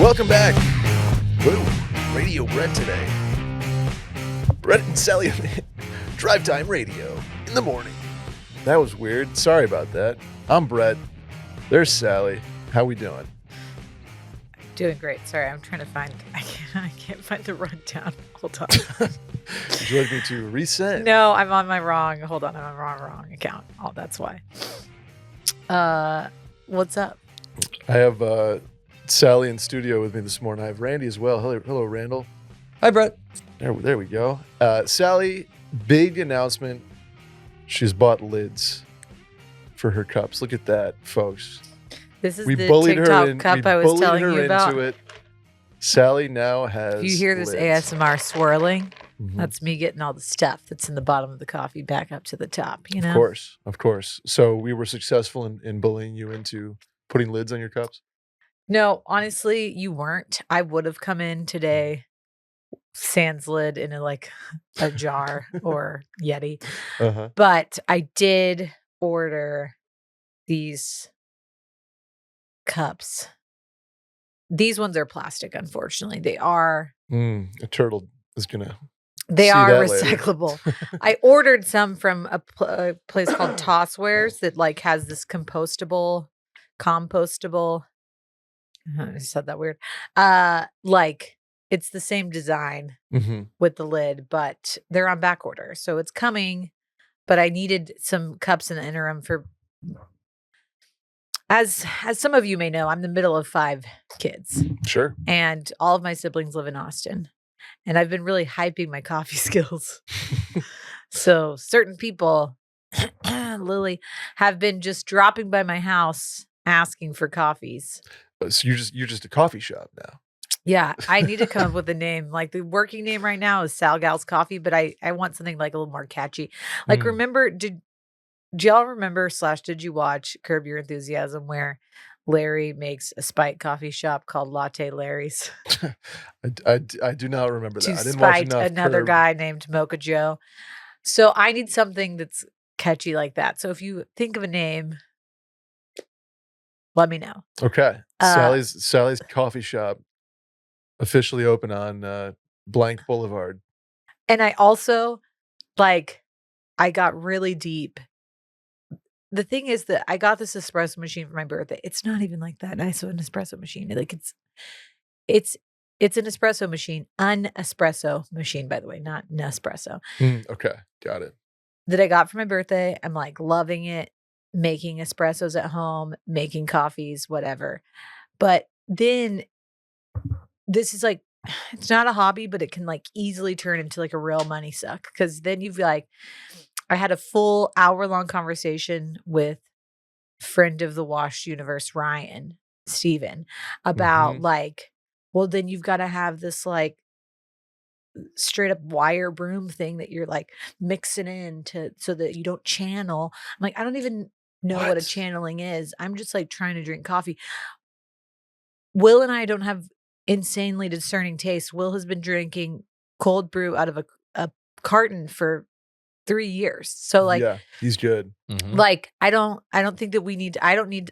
Welcome back. Woo, Radio Brett today. Brett and Sally, Drive Time Radio in the morning. That was weird. Sorry about that. I'm Brett. There's Sally. How we doing? Doing great. Sorry, I'm trying to find. I can't find the rundown. Hold on. Would you like me to resend? No, I'm on my wrong. Hold on, I'm on my wrong account. Oh, that's why. What's up? I have Sally in studio with me this morning. I have Randy as well. Hello, Randall. Hi, Brett. There we go. Sally, big announcement. She's bought lids for her cups. Look at that, folks. This is We the bullied her TikTok in. cup We I was bullied telling her you about. into it. Sally now has. If you hear this lids. ASMR swirling, Mhm. that's me getting all the stuff that's in the bottom of the coffee back up to the top. You know. Of course. So we were successful in bullying you into putting lids on your cups. No, honestly, you weren't. I would have come in today, sans lid in a jar or Yeti. Uh-huh. But I did order these cups. These ones are plastic, unfortunately. They are A turtle is gonna. they See are that later. recyclable. I ordered some from a place called Tosswares that has this compostable. I said that weird. It's the same design Mm-hmm. with the lid, but they're on back order. So it's coming, but I needed some cups in the interim for as some of you may know, I'm the middle of 5 kids Sure. and all of my siblings live in Austin. And I've been really hyping my coffee skills. So certain people, Lily, have been just dropping by my house asking for coffees. So you're just a coffee shop now. Yeah, I need to come up with a name. Like the working name right now is Sal Gal's Coffee, but I want something like a little more catchy. Like, remember, did y'all remember / did you watch Curb Your Enthusiasm where Larry makes a spite coffee shop called Latte Larry's I do not remember that. to I didn't watch spite enough another Curb. guy named Mocha Joe? So I need something that's catchy like that. So if you think of a name, let me know. Okay. Sally's coffee shop officially open on Blank Boulevard. And I also I got really deep. The thing is that I got this espresso machine for my birthday. It's not even like that nice of an espresso machine. It's an espresso machine, an espresso machine, by the way, not Nespresso. Okay, got it. That I got for my birthday. I'm loving it, making espressos at home, making coffees, whatever. But then this is it's not a hobby, but it can easily turn into a real money suck. Because then you've I had a full hour-long conversation with friend of the Wash universe, Ryan Steven, about well, then you've got to have this straight up wire broom thing that you're mixing in so that you don't channel. I'm I don't even know what a channeling is. I'm just trying to drink coffee. Will and I don't have insanely discerning taste. Will has been drinking cold brew out of a carton for 3 years. So yeah, he's good. Mm-hmm. I don't think that I don't need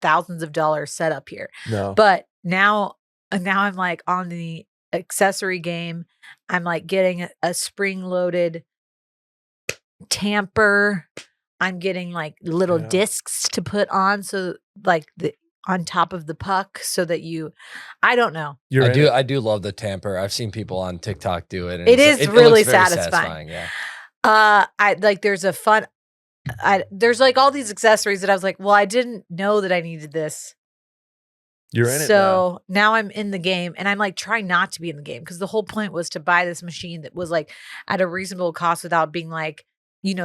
thousands of dollars set up here. No. But now I'm on the accessory game. I'm getting a spring loaded tamper. I'm getting little discs to put on. So on top of the puck so that I don't know. I do love the tamper. I've seen people on TikTok do it. And It is really looks very satisfying. Yeah. There's a fun, there's all these accessories that I was well, I didn't know that I needed this. You're in it now. So now I'm in the game and I'm trying not to be in the game because the whole point was to buy this machine that was at a reasonable cost without being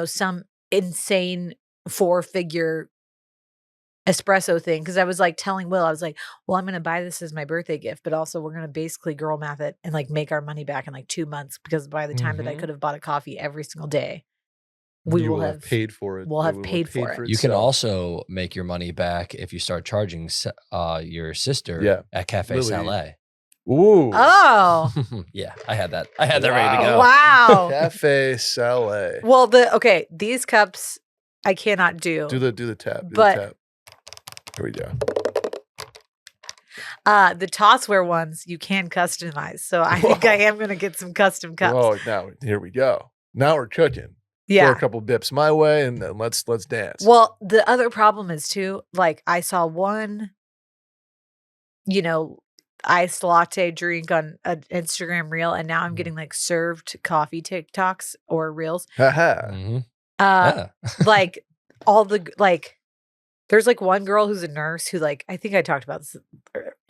some insane 4-figure espresso thing. Because I was telling Will, I was well, I'm going to buy this as my birthday gift, but also we're going to basically girl math it and make our money back in 2 months because by the time that I could have bought a coffee every single day, we will have paid for it. We'll have paid for it. You can also make your money back if you start charging your sister at Cafe Lily. Sally. Ooh. Oh. Yeah, I had that. I had that ready to go. Wow. Cafe Sally. Well, these cups I cannot do. Do the tap. But the tap. Here we go. The Tossware ones you can customize. So I think I am going to get some custom cups. Oh, now here we go. Now we're cooking. Yeah. Throw a couple bips my way and then let's dance. Well, the other problem is too, like I saw one, iced latte drink on an Instagram reel, and now I'm getting like served coffee TikToks or reels. Like all the like, there's like one girl who's a nurse who like, I think I talked about this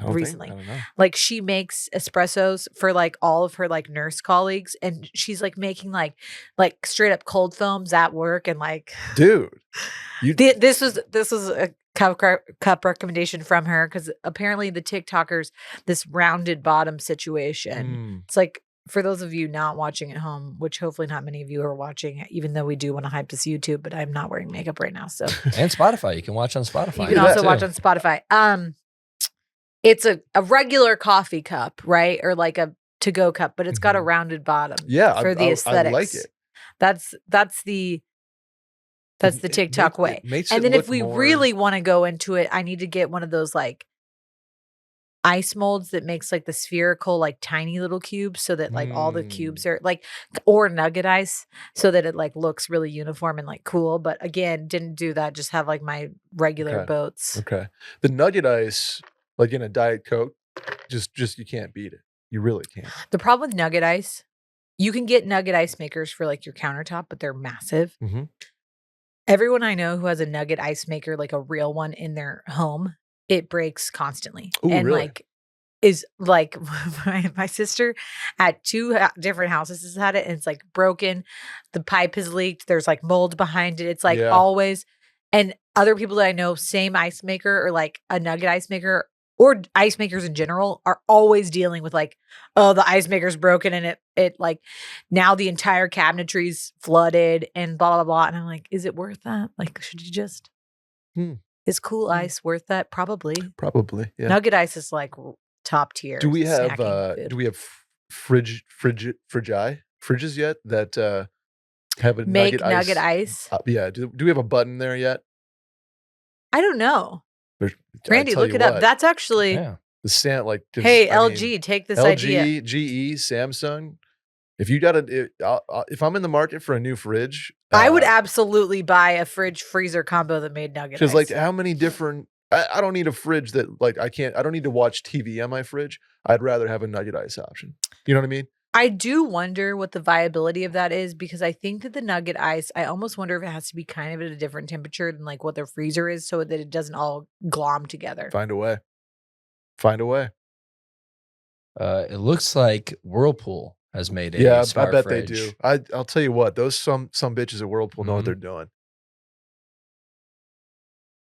recently. Like she makes espressos for like all of her like nurse colleagues, and she's like making like straight up cold foams at work, and like, dude, this was a cup recommendation from her, because apparently the TikTokers, this rounded bottom situation. It's like, for those of you not watching at home, which hopefully not many of you are watching, even though we do want to hype this YouTube, but I'm not wearing makeup right now. So and Spotify, you can watch on Spotify. You can also watch on Spotify. It's a regular coffee cup, right? Or like a to-go cup, but it's got a rounded bottom. Yeah, for the aesthetics. I like it. That's the TikTok way. And then if we really want to go into it, I need to get one of those like ice molds that makes like the spherical, like tiny little cubes, so that like all the cubes are like, or nugget ice, so that it like looks really uniform and like cool. But again, didn't do that. Just have like my regular boats. Okay. The nugget ice, like in a Diet Coke, just you can't beat it. You really can't. The problem with nugget ice, you can get nugget ice makers for like your countertop, but they're massive. Everyone I know who has a nugget ice maker, like a real one in their home, it breaks constantly. Ooh, and really? like is like my sister at two different houses has had it, and it's like broken. The pipe has leaked. There's like mold behind it. It's like always. And other people that I know, same ice maker or like a nugget ice maker or ice makers in general, are always dealing with like, oh, the ice maker's broken, and it like now the entire cabinetry's flooded and blah blah blah. And I'm like, is it worth that? Like, should you just? Is cool ice worth that? Probably. Yeah. Nugget ice is like top tier. Do we have fridges yet that have a nugget ice? Yeah. Do we have a button there yet? I don't know. Randy, look it up. That's actually the stand. Like, hey, LG, take this idea. LG, GE, Samsung. If you got if I'm in the market for a new fridge, I would absolutely buy a fridge freezer combo that made nugget ice. Because like, how many different? I don't need a fridge that like I don't need to watch TV on my fridge. I'd rather have a nugget ice option. You know what I mean? I do wonder what the viability of that is, because I think that the nugget ice, I almost wonder if it has to be kind of at a different temperature than like what their freezer is, so that it doesn't all glom together. Find a way. It looks like Whirlpool has made a smart I bet fridge. they do. I'll tell you what, those some bitches at Whirlpool know what they're doing.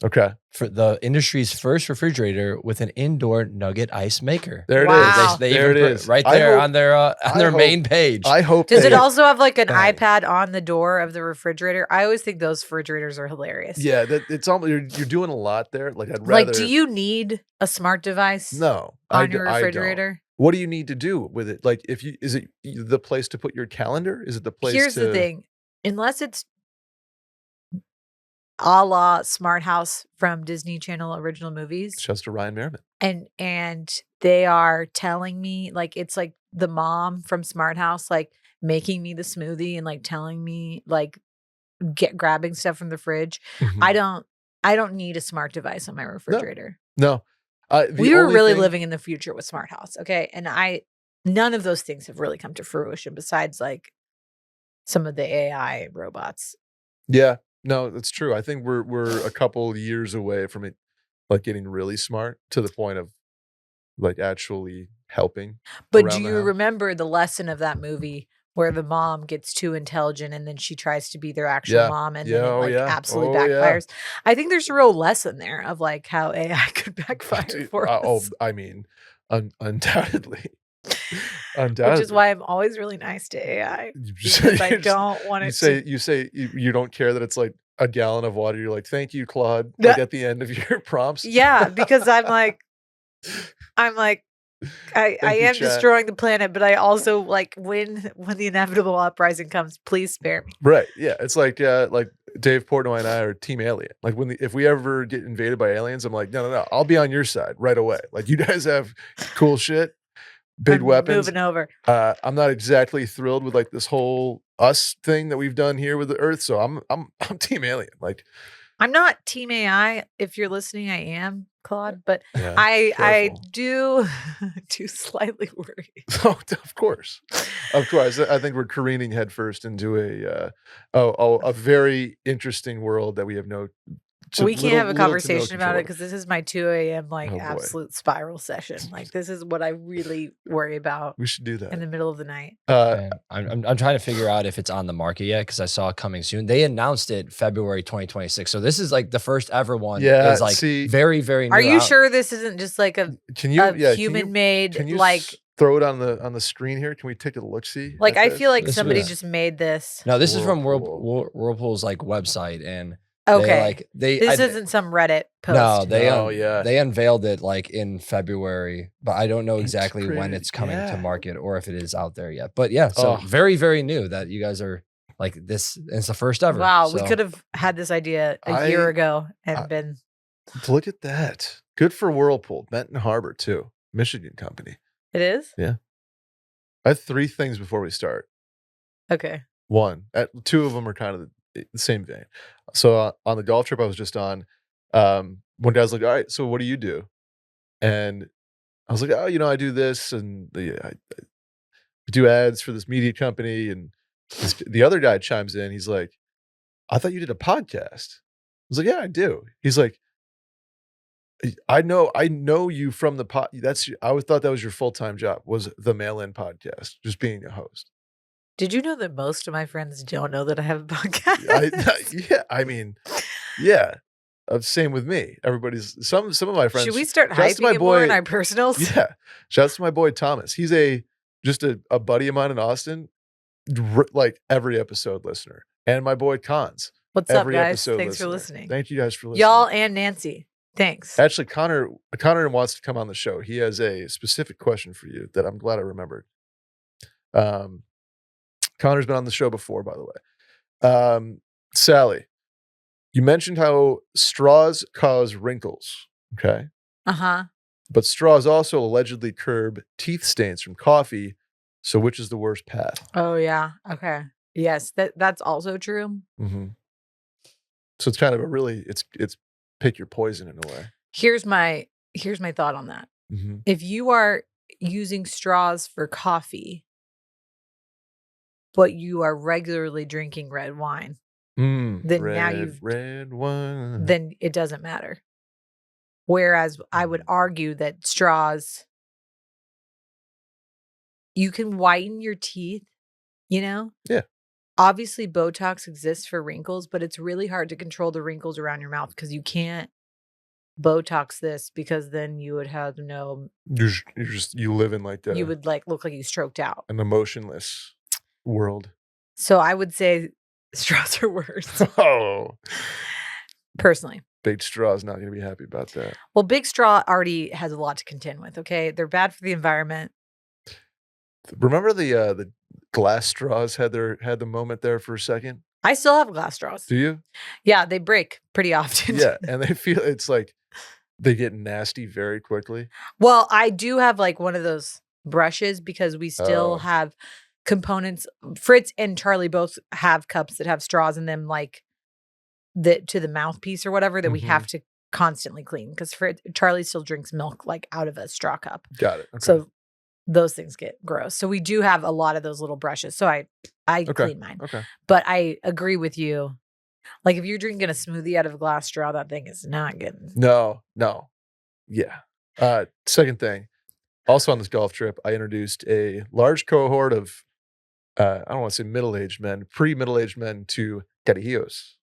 Okay. For the industry's first refrigerator with an indoor nugget ice maker. There it is. There it is. Right there on their main page. I hope. Does it also have like an iPad on the door of the refrigerator? I always think those refrigerators are hilarious. Yeah, it's almost you're doing a lot there. Like, I'd rather. Like, do you need a smart device? No, on your refrigerator. I don't. What do you need to do with it? Like, is it the place to put your calendar? Is it the place? Here's the thing. Unless it's a la Smart House from Disney Channel original movies. Shouts to Ryan Merriman. And they are telling me, like, it's like the mom from Smart House, like making me the smoothie and like telling me like grabbing stuff from the fridge. I don't need a smart device on my refrigerator. No. We were really living in the future with Smart House. Okay. And none of those things have really come to fruition besides like some of the AI robots. Yeah. No, that's true. I think we're a couple years away from it, like getting really smart to the point of like actually helping. But do you remember the lesson of that movie where the mom gets too intelligent and then she tries to be their actual mom, and then it absolutely backfires? I think there's a real lesson there of like how AI could backfire for us. Oh, I mean, undoubtedly. Which is why I'm always really nice to AI, because I don't want it. You say you don't care that it's like a gallon of water. You're like, thank you, Claude. Like at the end of your prompts. Yeah, because I'm like, I am destroying the planet, but I also like when the inevitable uprising comes, please spare me. Right. Yeah. It's like Dave Portnoy and I are Team Alien. Like if we ever get invaded by aliens, I'm like, no, I'll be on your side right away. Like you guys have cool shit, big weapons. Moving over. I'm not exactly thrilled with like this whole us thing that we've done here with the Earth, so I'm Team Alien. Like I'm not Team AI. If you're listening, I am, Claude, but yeah, I do slightly worry. Oh, of course. I think we're careening headfirst into a very interesting world that we have no. We can't have a conversation about it because this is my 2 a.m. absolute spiral session. Like this is what I really worry about. We should do that in the middle of the night. I'm trying to figure out if it's on the market yet because I saw it coming soon. They announced it February 2026, so this is like the first ever one. Yeah, it's like very very new. Are you sure this isn't just like a human made like? Throw it on the screen here. Can we take a look? See, like I feel like somebody just made this. No, this is from Whirlpool's like website and. Okay. This isn't some Reddit post. No, they unveiled it like in February, but I don't know exactly when it's coming to market or if it is out there yet. But yeah, so very, very new that you guys are like this. It's the first ever. Wow, we could have had this idea a year ago and been. Look at that. Good for Whirlpool, Benton Harbor too, Michigan company. It is? Yeah. I have 3 things before we start. Okay. 1, 2 of them are kind of the same vein. So on the golf trip I was just on, one guy's like, all right, so what do you do? And I was like, oh, I do this and I do ads for this media company. And the other guy chimes in. He's like, I thought you did a podcast. I was like, yeah, I do. He's like, I know you from the pod. I always thought that was your full-time job, was the Mail-In podcast, just being a host. Did you know that most of my friends don't know that I have a podcast? Yeah, I mean, yeah. Same with me. Everybody's some of my friends. Should we start hyping it more in our personals? Yeah. Shouts to my boy Thomas. He's just a buddy of mine in Austin, like every episode listener. And my boy Cons. What's up, guys? Thanks for listening. Thank you guys for listening. Y'all and Nancy. Thanks. Actually, Connor wants to come on the show. He has a specific question for you that I'm glad I remembered. Connor's been on the show before, by the way. Sally, you mentioned how straws cause wrinkles. Okay. Uh-huh. But straws also allegedly curb teeth stains from coffee. So which is the worst path? Oh, yeah. Okay. Yes, that's also true. Mm-hmm. So it's kind of it's pick your poison in a way. Here's my thought on that. Mm-hmm. If you are using straws for coffee, but you are regularly drinking red wine, then red wine. Then it doesn't matter. Whereas I would argue that straws, you can whiten your teeth, Yeah. Obviously, Botox exists for wrinkles, but it's really hard to control the wrinkles around your mouth because you can't Botox this because then you would have no. You live in like you would like look like you stroked out. An emotionless world. So I would say straws are worse. Oh. Personally. Big Straw is not going to be happy about that. Well, Big Straw already has a lot to contend with, okay? They're bad for the environment. Remember the glass straws had the moment there for a second? I still have glass straws. Do you? Yeah, they break pretty often. Yeah, and they feel it's like they get nasty very quickly. Well, I do have like one of those brushes because we still have components. Fritz and Charlie both have cups that have straws in them, like to the mouthpiece or whatever that we have to constantly clean because Charlie still drinks milk like out of a straw cup. Got it. Okay. So those things get gross. So we do have a lot of those little brushes. So I clean mine. Okay. But I agree with you. Like if you're drinking a smoothie out of a glass straw, that thing is not good. No. Yeah. Second thing, also on this golf trip, I introduced a large cohort of, I don't want to say middle-aged men, pre-middle-aged men to Carijillos,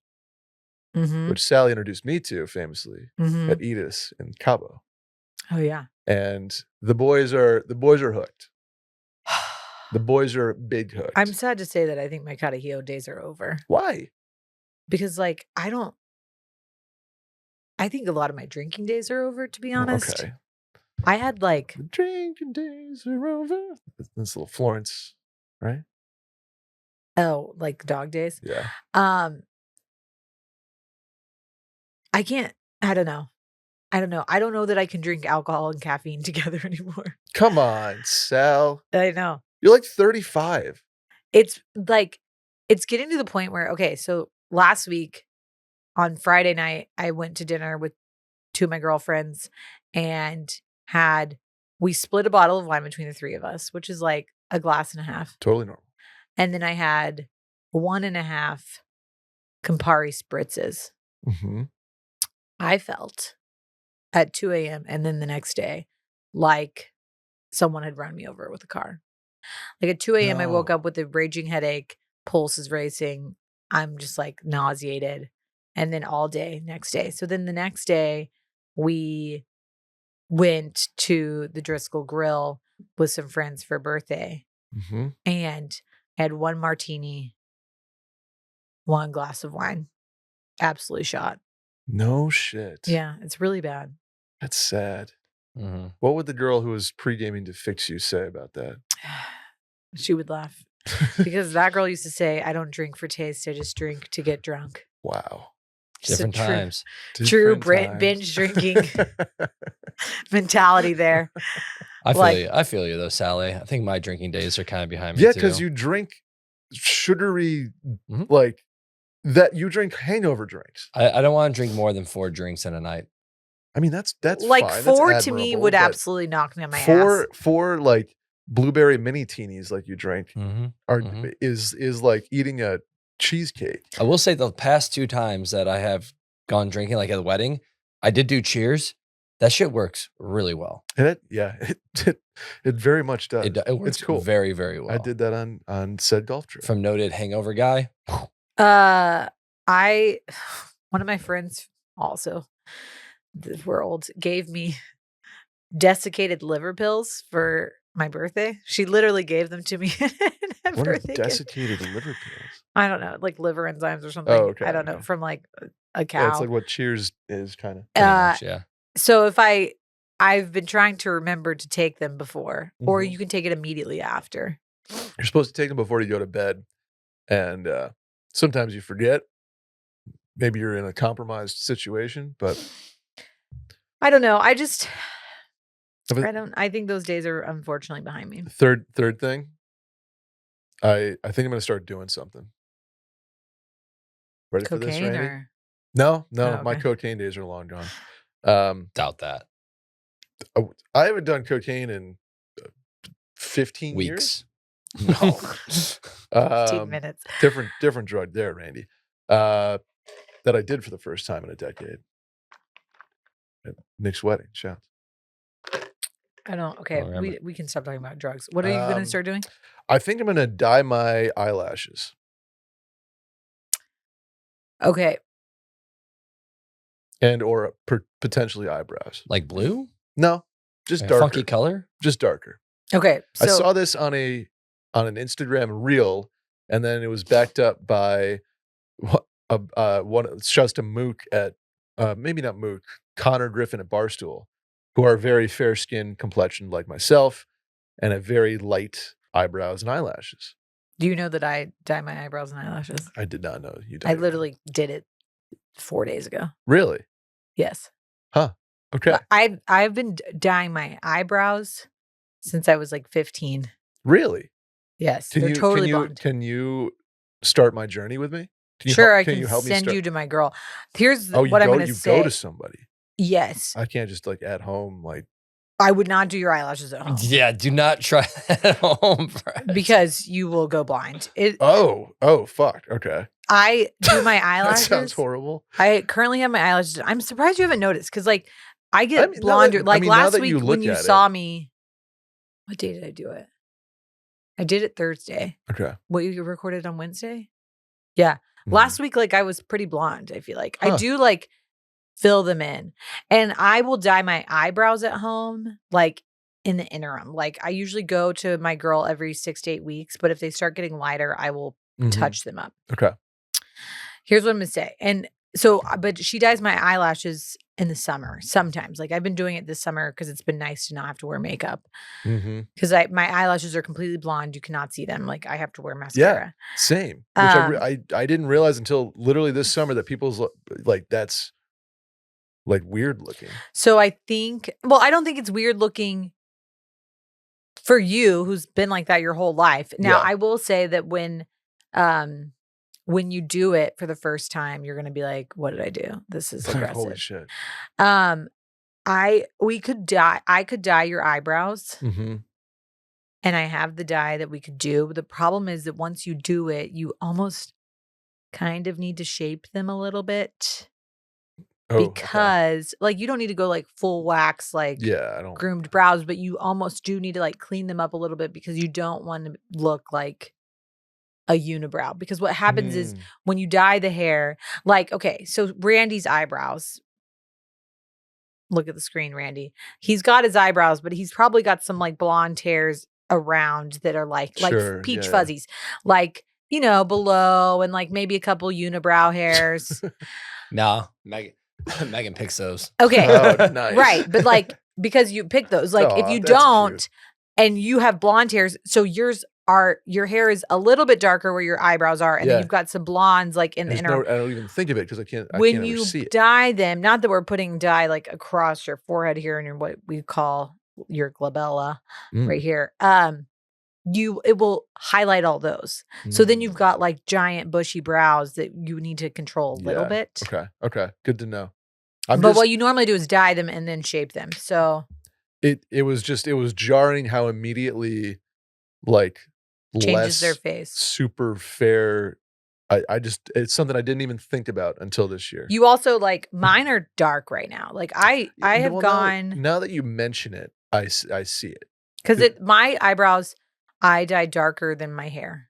which Sally introduced me to famously at Edith's in Cowboy. Oh yeah. And the boys are hooked. The boys are big hooked. I'm sad to say that I think my Carijillo days are over. Why? Because like I think a lot of my drinking days are over, to be honest. Okay. I had like the drinking days are over. This little Florence, right? Oh, like dog days? Yeah. I can't. I don't know. I don't know that I can drink alcohol and caffeine together anymore. Come on, Sal. I know. You're like 35. It's like, it's getting to the point where, okay, so last week on Friday night, I went to dinner with 2 of my girlfriends and we split a bottle of wine between the 3 of us, which is like a glass and a half. Totally normal. And then I had 1.5 Campari spritzes. Mm-hmm. I felt at 2 a.m. and then the next day like someone had run me over with a car. Like at 2 a.m. I woke up with a raging headache, pulse is racing. I'm just like nauseated. And then all day next day. So then the next day we went to the Driscoll Grill with some friends for a birthday. Mm-hmm. And I had 1 martini, 1 glass of wine. Absolutely shot. No shit. Yeah, it's really bad. That's sad. Mm-hmm. What would the girl who was pre-gaming to fix you say about that? She would laugh. Because that girl used to say, I don't drink for taste, I just drink to get drunk. Wow. Different times. True binge drinking mentality there. I feel you though, Sally. I think my drinking days are kind of behind me. Yeah, because you drink sugary, like that. You drink hangover drinks. I don't want to drink more than 4 drinks in a night. I mean, that's like fine. 4 that's to me would absolutely knock me on my ass. Ass. 4 like blueberry mini teenies like you drink is like eating a cheesecake. I will say the past 2 times that I have gone drinking, like at a wedding, I did do cheers. That shit works really well. And it very much does. It works it's cool. Very, very well. I did that on said golf trip. From noted hangover guy. One of my friends also, we're old, gave me desiccated liver pills for my birthday. She literally gave them to me. What are desiccated liver pills? I don't know, like liver enzymes or something. Oh, okay. I don't know, from like a cow. Yeah, it's like what Cheers is kind of. Much, yeah. So if I've been trying to remember to take them before, or you can take it immediately after. You're supposed to take them before you go to bed, and sometimes you forget. Maybe you're in a compromised situation, but I don't know. I think those days are unfortunately behind me. Third thing, I think I'm going to start doing something. Ready Cocaine for this, Randy? or? No, okay. My cocaine days are long gone. Doubt that. I haven't done cocaine in 15 weeks. Years. No. 15 minutes. Different drug there, Randy. That I did for the first time in a decade. At Nick's wedding. Shouts. I don't. Okay, we can stop talking about drugs. What are you going to start doing? I think I'm going to dye my eyelashes. Okay. And or potentially eyebrows. Like blue? No, just darker. Funky color? Just darker. Okay. So I saw this on an Instagram reel, and then it was backed up by shouts to Mook at maybe not Mook, Connor Griffin at Barstool, who are very fair skinned complexioned like myself, and have very light eyebrows and eyelashes. Do you know that I dye my eyebrows and eyelashes? I did not know you did. I literally did it 4 days ago. Really? Yes. Huh. Okay. I've been dyeing my eyebrows since I was like 15. Really? Yes. They're totally blonde. Can you start my journey with me? Sure, I can send you to my girl. Here's what I'm going to say. You go to somebody. Yes. I can't just like at home like. I would not do your eyelashes at home. Yeah, do not try at home. Because you will go blind. Oh, fuck. Okay. I do my eyelashes. That sounds horrible. I currently have my eyelashes. I'm surprised you haven't noticed because like I get blonder. Last week when you saw me, what day did I do it? I did it Thursday. Okay. What, you recorded on Wednesday? Yeah. Last week, like I was pretty blonde, I feel like. I do like fill them in. And I will dye my eyebrows at home, like in the interim. Like I usually go to my girl every 6 to 8 weeks, but if they start getting lighter, I will touch them up. Okay. Here's what I'm going to say. And so, but she dyes my eyelashes in the summer sometimes. Like I've been doing it this summer because it's been nice to not have to wear makeup. Because my eyelashes are completely blonde. You cannot see them. Like I have to wear mascara. Yeah, same. Which I didn't realize until literally this summer that people's like that's like weird looking. So I think, well, I don't think it's weird looking for you, who's been like that your whole life. Now, I will say that when you do it for the first time, you're gonna be like, "What did I do? This is aggressive." Holy shit. I could dye your eyebrows. Mm-hmm. And I have the dye that we could do. But the problem is that once you do it, you almost kind of need to shape them a little bit. Because like you don't need to go like full wax, like I don't groomed brows, but you almost do need to like clean them up a little bit because you don't want to look like a unibrow. Because what happens is when you dye the hair, like, okay, so Randy's eyebrows. Look at the screen, Randy. He's got his eyebrows, but he's probably got some like blonde hairs around that are like peach fuzzies, like, you know, below, and like maybe a couple unibrow hairs. No, Megan picks those. Okay. Oh, nice. Right. But like, because you pick those, like if you don't, cute. And you have blonde hairs, so your hair is a little bit darker where your eyebrows are, and then you've got some blondes like in the inner. I don't even think of it because I can't When you see it. dye them, not that we're putting dye like across your forehead here and your what we call your glabella right here. It will highlight all those. So then you've got like giant bushy brows that you need to control a little bit. Okay. Good to know. But what you normally do is dye them and then shape them. So it was jarring how immediately like changes their face. Super fair. It's something I didn't even think about until this year. You also like mine are dark right now. Like I have gone. Now that you mention it, I see it. Because my eyebrows, I dye darker than my hair.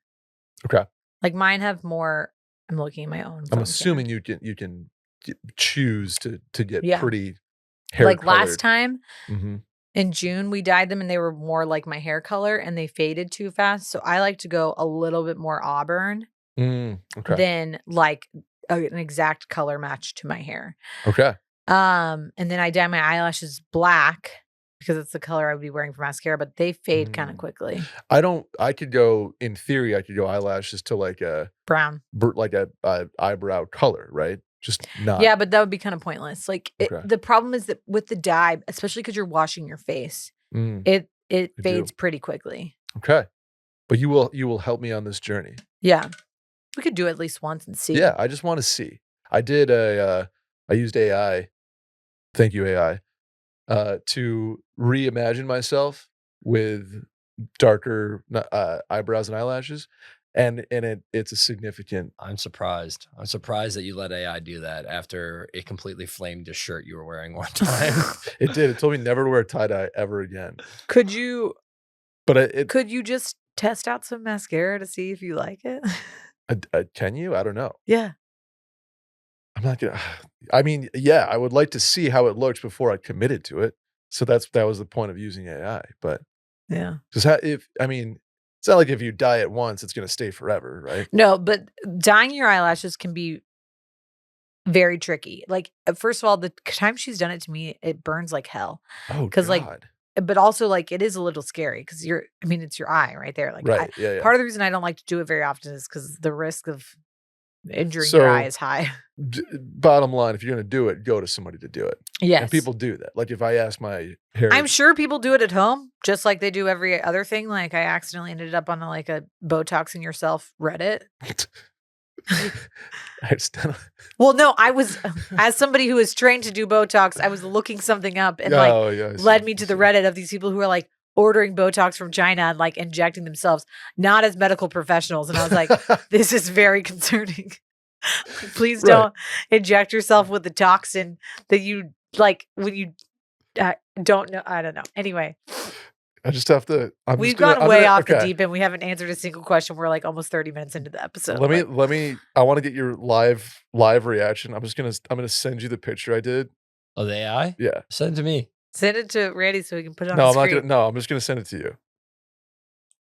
Okay. Like mine have more. I'm looking at my own. I'm assuming you can choose to get pretty hair like colored. Last time in June we dyed them and they were more like my hair color and they faded too fast. So I like to go a little bit more auburn than like an exact color match to my hair. Okay. And then I dye my eyelashes black because it's the color I would be wearing for mascara, but they fade kind of quickly. In theory, I could go eyelashes to like a brown, like a eyebrow color, right? Just not. Yeah, but that would be kind of pointless. Like the problem is that with the dye, especially because you're washing your face, it fades pretty quickly. Okay. But you will help me on this journey. Yeah. We could do it at least once and see. Yeah, I just want to see. I did I used AI. Thank you, AI. To reimagine myself with darker eyebrows and eyelashes, and it's a significant. I'm surprised that you let AI do that after it completely flamed your shirt you were wearing one time. It did. It told me never to wear tie-dye ever again. Could you? But could you just test out some mascara to see if you like it? Can you? I don't know. Yeah. I'm not gonna. I mean, yeah, I would like to see how it looks before I committed to it. So that was the point of using AI. But yeah, because it's not like if you dye it once, it's gonna stay forever, right? No, but dyeing your eyelashes can be very tricky. Like, first of all, the time she's done it to me, it burns like hell. Oh, God. But also like it is a little scary because it's your eye right there. Like, right, part of the reason I don't like to do it very often is because the risk of injuring your eye is high. Bottom line, if you're going to do it, go to somebody to do it. Yes. And people do that. Like if I ask my hair. I'm sure people do it at home, just like they do every other thing. Like I accidentally ended up on a Botoxing yourself Reddit. Well, no, I was, as somebody who is trained to do Botox, I was looking something up and led me to the Reddit of these people who are like ordering Botox from China and like injecting themselves, not as medical professionals. And I was like, this is very concerning. Please don't inject yourself with the toxin that you like when you don't know. I don't know. Anyway. I just have to. We've gone way off the deep end. We haven't answered a single question. We're like almost 30 minutes into the episode. Let me. I want to get your live reaction. I'm gonna send you the picture I did. Oh, the AI? Yeah. Send it to me. Send it to Randy so he can put it on. No, the I'm screen. not gonna. No, I'm just gonna send it to you.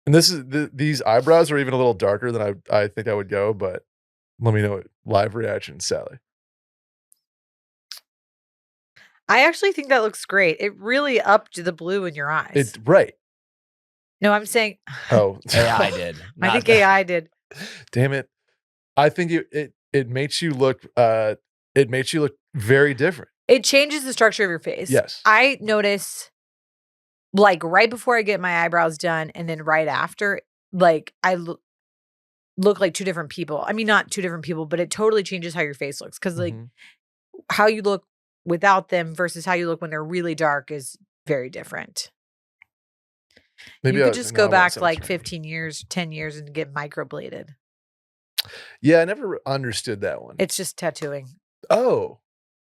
And this is these eyebrows are even a little darker than I think I would go. But let me know live reaction, Sally. I actually think that looks great. It really upped the blue in your eyes. It's right. No, I'm saying. Oh, AI did. I think AI did. Damn it! I think it makes you look. It makes you look very different. It changes the structure of your face. Yes. I notice, like, right before I get my eyebrows done and then right after, like, I look like two different people. I mean, not two different people, but it totally changes how your face looks. Because, like, how you look without them versus how you look when they're really dark is very different. Maybe you could just go back like 15 years, 10 years and get microbladed. Yeah, I never understood that one. It's just tattooing. Oh.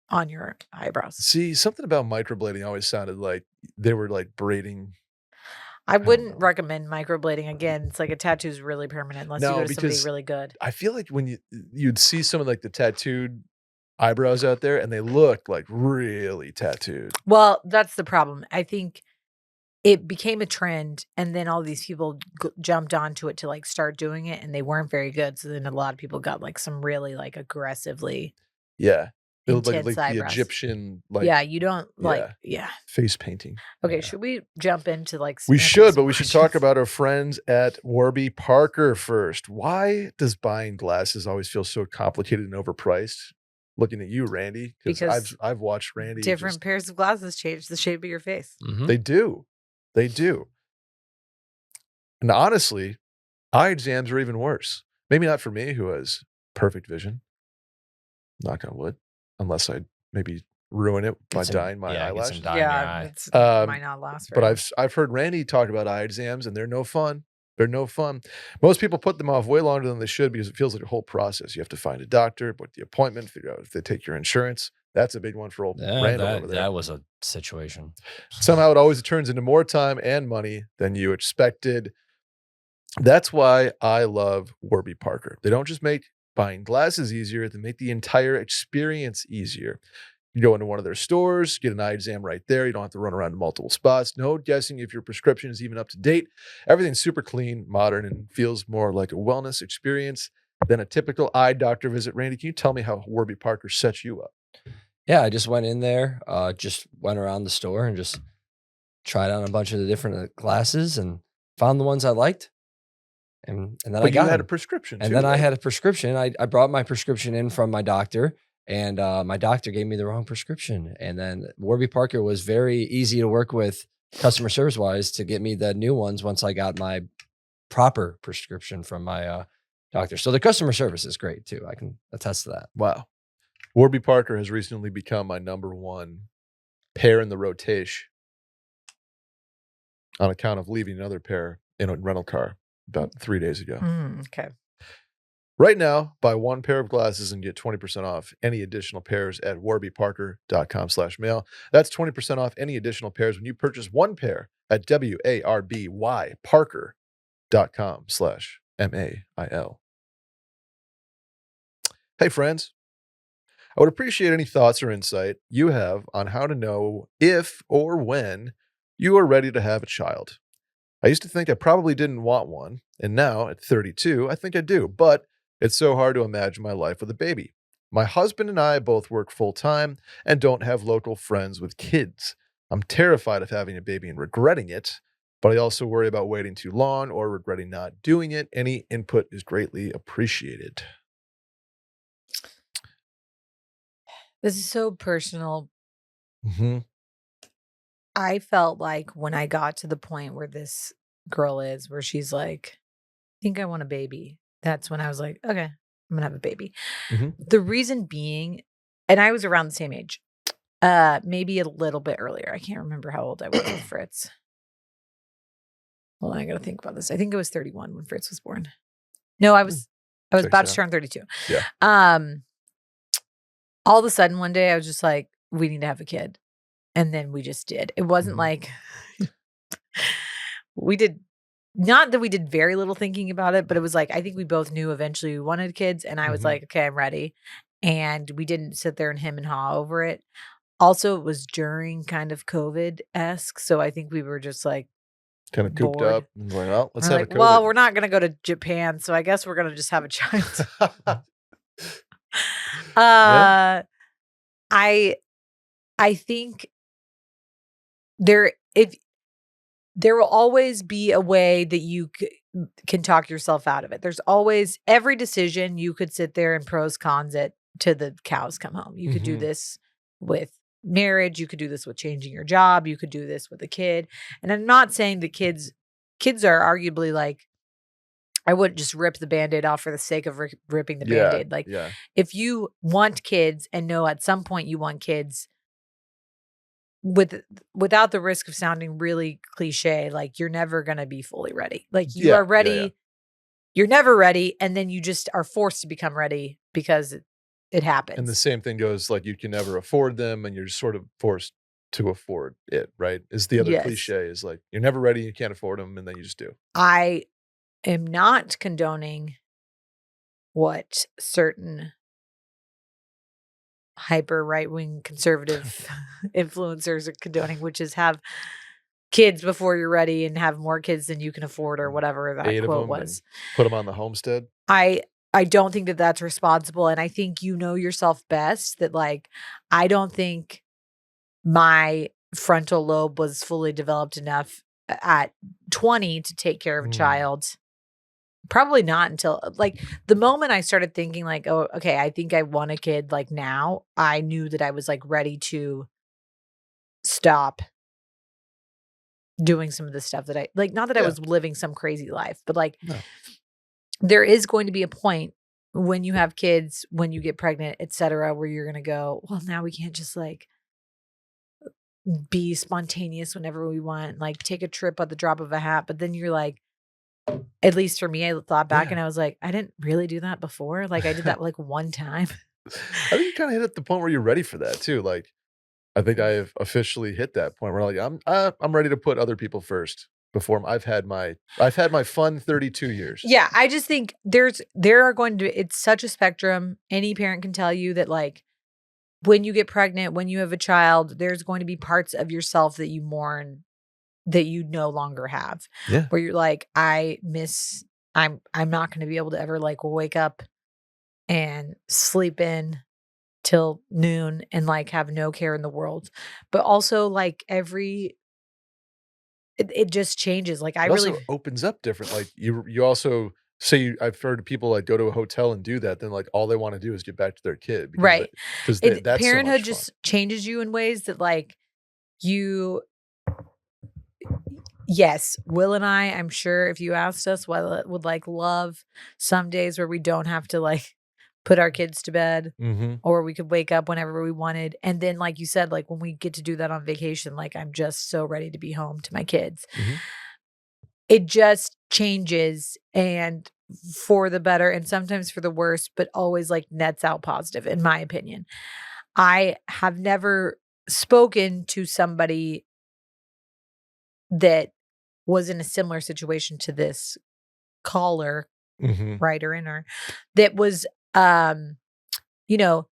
On your eyebrows. See, something about microblading always sounded like they were like braiding. I wouldn't recommend microblading again. It's like a tattoo is really permanent unless you go to somebody really good. I feel like when you'd see some of like the tattooed eyebrows out there and they look like really tattooed. Well, that's the problem. I think it became a trend and then all these people jumped onto it to like start doing it and they weren't very good. So then a lot of people got like some really like aggressively. Yeah. It looked like the Egyptian, like. Yeah, you don't like, face painting. Okay, should we jump into like. We should, but we should talk about our friends at Warby Parker first. Why does buying glasses always feel so complicated and overpriced? Looking at you, Randy, because I've watched Randy. Different pairs of glasses change the shape of your face. Mm-hmm. They do. They do. And honestly, eye exams are even worse. Maybe not for me, who has perfect vision. Knock on wood. Unless I maybe ruin it by dyeing my eyelashes. It might not last. But I've heard Randy talk about eye exams, and they're no fun. They're no fun. Most people put them off way longer than they should because it feels like a whole process. You have to find a doctor, book the appointment, figure out if they take your insurance. That's a big one for old Randall over there. That was a situation. Somehow it always turns into more time and money than you expected. That's why I love Warby Parker. They don't just make buying glasses easier, they make the entire experience easier. You go into one of their stores, get an eye exam right there. You don't have to run around to multiple spots. No guessing if your prescription is even up to date. Everything's super clean, modern, and feels more like a wellness experience than a typical eye doctor visit. Randy, can you tell me how Warby Parker sets you up? Yeah, I just went in there, just went around the store and just tried on a bunch of the different glasses and found the ones I liked. And then I got a prescription. And then I had a prescription. I brought my prescription in from my doctor, and my doctor gave me the wrong prescription. And then Warby Parker was very easy to work with customer service wise to get me the new ones once I got my proper prescription from my doctor. So the customer service is great too. I can attest to that. Wow. Warby Parker has recently become my #1 pair in the rotation on account of leaving another pair in a rental car about 3 days ago. Okay. Right now, buy one pair of glasses and get 20% off any additional pairs at warbyparker.com/mail. That's 20% off any additional pairs when you purchase one pair at warbyparker.com/mail. Hey, friends. I would appreciate any thoughts or insight you have on how to know if or when you are ready to have a child. I used to think I probably didn't want one, and now at 32, I think I do, but it's so hard to imagine my life with a baby. My husband and I both work full-time and don't have local friends with kids. I'm terrified of having a baby and regretting it, but I also worry about waiting too long or regretting not doing it. Any input is greatly appreciated. This is so personal. Mm-hmm. I felt like when I got to the point where this girl is, where she's like, I think I want a baby. That's when I was like, okay, I'm going to have a baby. Mm-hmm. The reason being, and I was around the same age, maybe a little bit earlier. I can't remember how old I was with Fritz. Hold on, I got to think about this. I think I was 31 when Fritz was born. No, I was about to turn 32. Yeah. All of a sudden one day I was just like, we need to have a kid. And then we just did. It wasn't like we did, not that we did very little thinking about it, but it was like, I think we both knew eventually we wanted kids. And I was like, okay, I'm ready. And we didn't sit there and hem and haw over it. Also, it was during kind of COVID-esque. So I think we were just like, kind of cooped up and going, well, let's have a COVID. Well, we're not going to go to Japan. So I guess we're going to just have a child. I think there will always be a way that you can talk yourself out of it. There's always, every decision you could sit there and pros cons it to the cows come home. You could do this with marriage. You could do this with changing your job. You could do this with a kid. And I'm not saying the kids are arguably like, I wouldn't just rip the Band-Aid off for the sake of ripping the Band-Aid. Like if you want kids and know at some point you want kids, without the risk of sounding really cliche, like you're never going to be fully ready. Like you are ready. You're never ready. And then you just are forced to become ready because it happens. And the same thing goes, like you can never afford them and you're sort of forced to afford it, right? Is the other cliche is like, you're never ready. You can't afford them. And then you just do. I am not condoning what certain hyper right-wing conservative influencers are condoning, which is have kids before you're ready and have more kids than you can afford or whatever that quote was. Put them on the homestead. I don't think that that's responsible. And I think you know yourself best that like, I don't think my frontal lobe was fully developed enough at 20 to take care of a child. Probably not until like the moment I started thinking like, oh, okay, I think I want a kid. Like now I knew that I was like ready to stop doing some of the stuff that I like, not that I was living some crazy life, but like there is going to be a point when you have kids, when you get pregnant, etc., where you're going to go, well, now we can't just like be spontaneous whenever we want, like take a trip at the drop of a hat. But then you're like, at least for me, I thought back and I was like, I didn't really do that before. Like I did that like one time. I think you kind of hit at the point where you're ready for that too. Like I think I have officially hit that point where like I'm ready to put other people first before I've had my fun 32 years. Yeah, I just think there are going to it's such a spectrum. Any parent can tell you that like when you get pregnant, when you have a child, there's going to be parts of yourself that you mourn that you no longer have. Yeah. Where you're like, I'm not going to be able to ever like wake up and sleep in till noon and like have no care in the world. But also like it just changes. Like it also opens up different. Like you also say I've heard people like go to a hotel and do that. Then like all they want to do is get back to their kid. Because because that's parenthood so just changes you in ways that like yes, Will and I'm sure if you asked us, Will would like love some days where we don't have to like put our kids to bed or we could wake up whenever we wanted. And then like you said, like when we get to do that on vacation, like I'm just so ready to be home to my kids. It just changes and for the better and sometimes for the worse, but always like nets out positive in my opinion. I have never spoken to somebody that was in a similar situation to this caller, writer in her, that was, you know,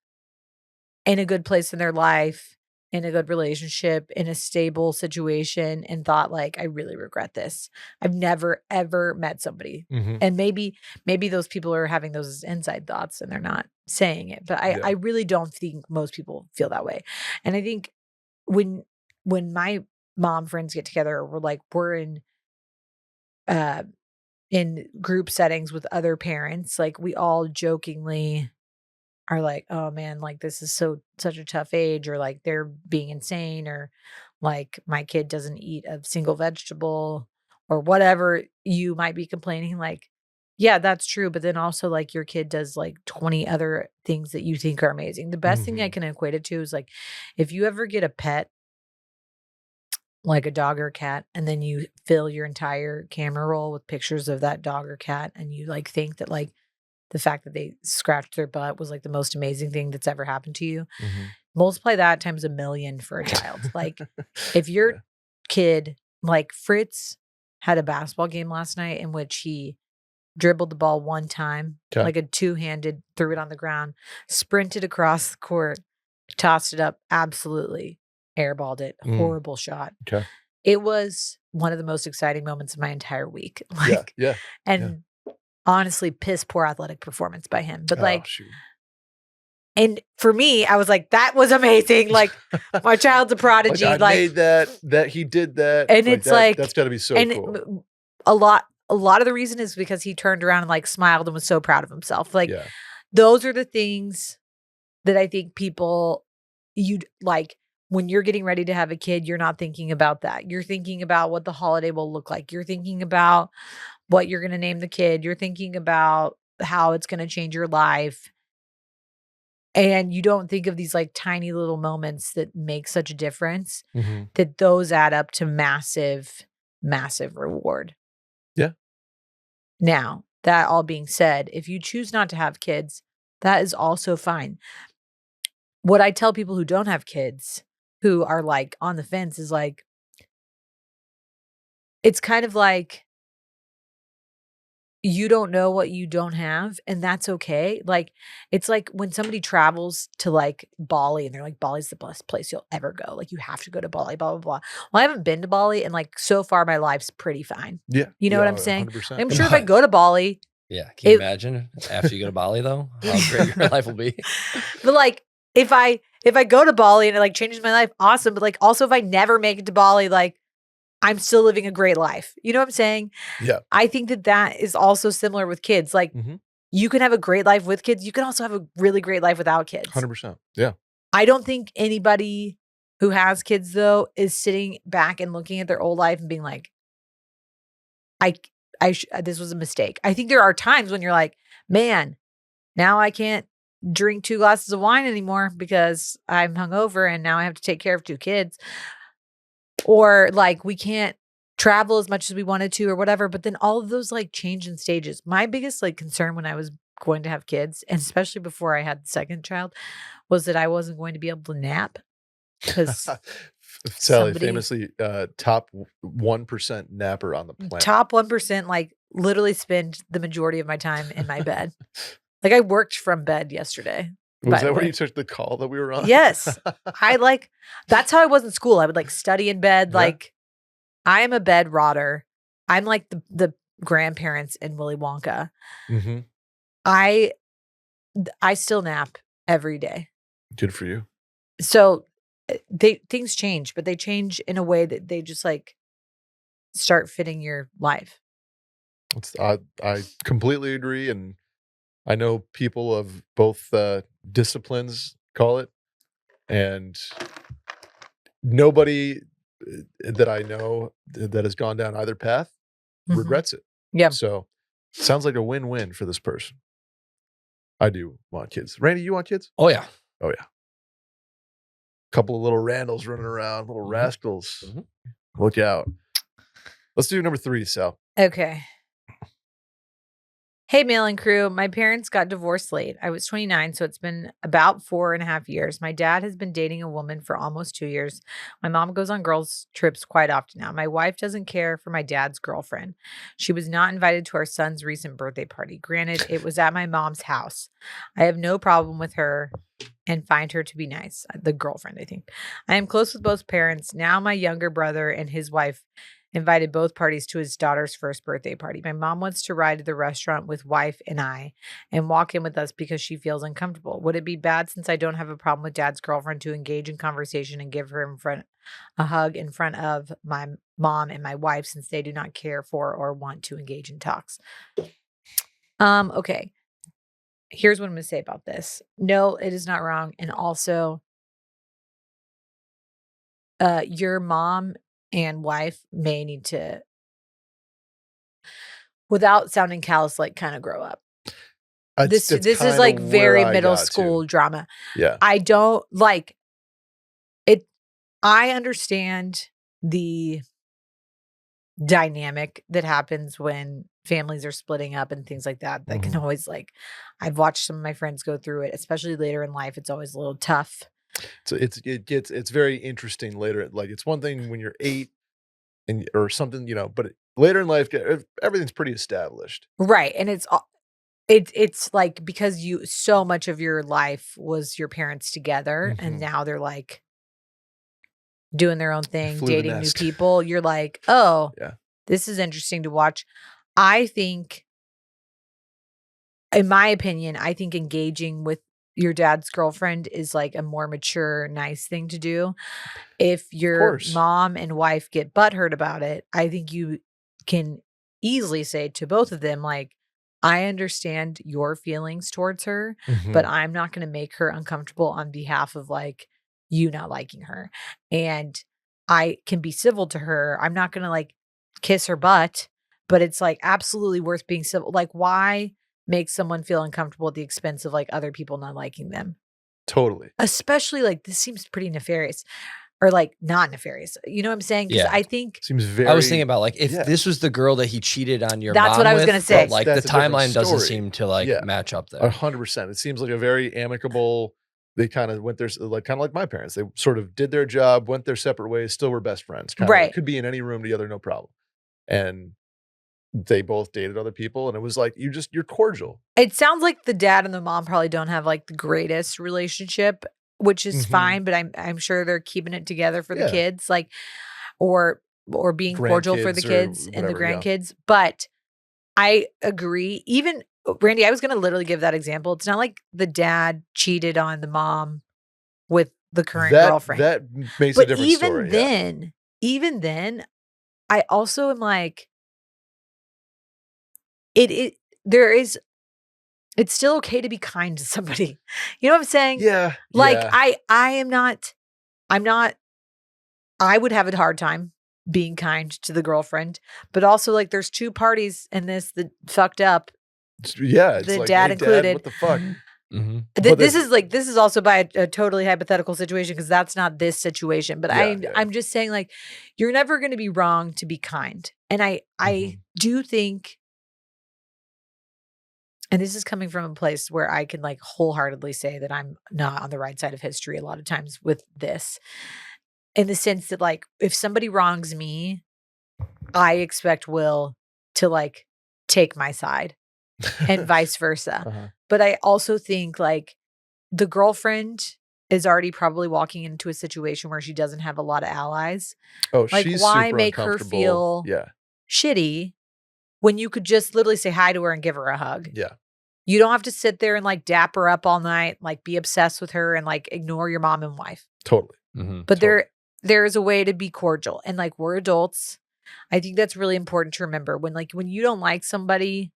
in a good place in their life, in a good relationship, in a stable situation, and thought like, I really regret this. I've never, ever met somebody. And maybe those people are having those inside thoughts and they're not saying it, but I really don't think most people feel that way. And I think when my mom friends get together, we're in group settings with other parents, like we all jokingly are like, oh man, like this is such a tough age, or like they're being insane, or like my kid doesn't eat a single vegetable, or whatever you might be complaining. Like, yeah, that's true. But then also like your kid does like 20 other things that you think are amazing. The best thing I can equate it to is like, if you ever get a pet, like a dog or cat, and then you fill your entire camera roll with pictures of that dog or cat, and you like think that like the fact that they scratched their butt was like the most amazing thing that's ever happened to you. Multiply that times 1,000,000 for a child. Like if your kid, like Fritz had a basketball game last night in which he dribbled the ball one time, like a two-handed, threw it on the ground, sprinted across the court, tossed it up, absolutely airballed it. Horrible shot. It was one of the most exciting moments of my entire week. Like, honestly, piss poor athletic performance by him. But like, and for me, I was like, that was amazing. Like my child's a prodigy. Like I made that he did that. And it's like, that's gotta be so cool. A lot of the reason is because he turned around and like smiled and was so proud of himself. Like those are the things that I think people, you'd like, when you're getting ready to have a kid, you're not thinking about that. You're thinking about what the holiday will look like. You're thinking about what you're going to name the kid. You're thinking about how it's going to change your life. And you don't think of these like tiny little moments that make such a difference, that those add up to massive, massive reward. Yeah. Now, that all being said, if you choose not to have kids, that is also fine. What I tell people who don't have kids, who are like on the fence, is like, it's kind of like, you don't know what you don't have, and that's okay. Like, it's like when somebody travels to like Bali and they're like, Bali's the best place you'll ever go. Like, you have to go to Bali, blah, blah, blah. Well, I haven't been to Bali, and like, so far my life's pretty fine. Yeah. You know what I'm saying? 100%. I'm sure if I go to Bali. Yeah. Can you imagine after you go to Bali though, how great your life will be? But like, if I go to Bali and it like changes my life, awesome. But like, also if I never make it to Bali, like, I'm still living a great life. You know what I'm saying? Yeah. I think that is also similar with kids. Like, you can have a great life with kids. You can also have a really great life without kids. 100%. Yeah. I don't think anybody who has kids, though, is sitting back and looking at their old life and being like, this was a mistake. I think there are times when you're like, man, now I can't drink 2 glasses of wine anymore because I'm hungover and now I have to take care of 2 kids. Or like, we can't travel as much as we wanted to or whatever. But then all of those like change in stages. My biggest like concern when I was going to have kids, and especially before I had the second child, was that I wasn't going to be able to nap. Because Sally, famously top 1% napper on the planet. Top 1%, like literally spend the majority of my time in my bed. Like, I worked from bed yesterday. Was that where you took the call that we were on? Yes. That's how I was in school. I would like study in bed. Yeah. Like, I am a bed rotter. I'm like the grandparents in Willy Wonka. I still nap every day. Good for you. So things change, but they change in a way that they just like start fitting your life. I completely agree. And I know people of both disciplines call it, and nobody that I know that has gone down either path regrets it. Yeah. So sounds like a win-win for this person. I do want kids. Randy, you want kids? Oh yeah. Oh yeah. Couple of little Randalls running around, little rascals. Look out. Let's do number 3, Sal. Okay. Hey, Mail and Crew. My parents got divorced late. I was 29, so it's been about 4.5 years. My dad has been dating a woman for almost 2 years. My mom goes on girls' trips quite often now. My wife doesn't care for my dad's girlfriend. She was not invited to our son's recent birthday party. Granted, it was at my mom's house. I have no problem with her and find her to be nice. The girlfriend, I think. I am close with both parents. Now my younger brother and his wife invited both parties to his daughter's first birthday party. My mom wants to ride to the restaurant with wife and I and walk in with us because she feels uncomfortable. Would it be bad, since I don't have a problem with dad's girlfriend, to engage in conversation and give her a hug in front of my mom and my wife, since they do not care for or want to engage in talks? Okay. Here's what I'm going to say about this. No, it is not wrong. And also, your mom and wife may need to, without sounding callous, like kind of grow up. This is like very middle school drama. Yeah. I don't like it. I understand the dynamic that happens when families are splitting up and things like that. That can always, like, I've watched some of my friends go through it, especially later in life. It's always a little tough. So it's very interesting later. Like, it's one thing when you're 8 or something, but later in life, everything's pretty established. Right. And it's like, because so much of your life was your parents together, and now they're like doing their own thing, dating new people. You're like, oh, yeah, this is interesting to watch. I think, in my opinion, engaging with your dad's girlfriend is like a more mature, nice thing to do. If your mom and wife get butthurt about it, I think you can easily say to both of them, like, I understand your feelings towards her, but I'm not going to make her uncomfortable on behalf of like you not liking her. And I can be civil to her. I'm not going to like kiss her butt, but it's like absolutely worth being civil. Like, why make someone feel uncomfortable at the expense of like other people not liking them? Totally. Especially like this seems pretty nefarious. Or like not nefarious. You know what I'm saying? Because I think seems very. I was thinking about like if this was the girl that he cheated on your that's mom what I was with, gonna say. But, like the timeline doesn't seem to like match up there. 100%. It seems like a very amicable. They kind of went their kind of like my parents. They sort of did their job, went their separate ways, still were best friends. Kind of like, could be in any room together, no problem. And they both dated other people, and it was like you're cordial. It sounds like the dad and the mom probably don't have like the greatest relationship, which is fine, but I'm sure they're keeping it together for the kids, like or being cordial for the kids and the grandkids. But I agree. Even Randy, I was going to literally give that example. It's not like the dad cheated on the mom with the current girlfriend. That makes a different story. Even then, I also am like, it's still okay to be kind to somebody. You know what I'm saying? Yeah. Like I'm not, I would have a hard time being kind to the girlfriend, but also like there's two parties in this that fucked up. Yeah. It's the like, dad included. Dad, what the fuck? This is also by a totally hypothetical situation because that's not this situation. But I'm just saying like, you're never going to be wrong to be kind. And I do think, and this is coming from a place where I can like wholeheartedly say that I'm not on the right side of history a lot of times with this, in the sense that like, if somebody wrongs me, I expect Will to like take my side and vice versa. But I also think like the girlfriend is already probably walking into a situation where she doesn't have a lot of allies. Oh, like she's why super make her feel shitty when you could just literally say hi to her and give her a hug? Yeah. You don't have to sit there and like dap her up all night, like be obsessed with her and like ignore your mom and wife. Totally. But there is a way to be cordial, and like we're adults. I think that's really important to remember when you don't like somebody,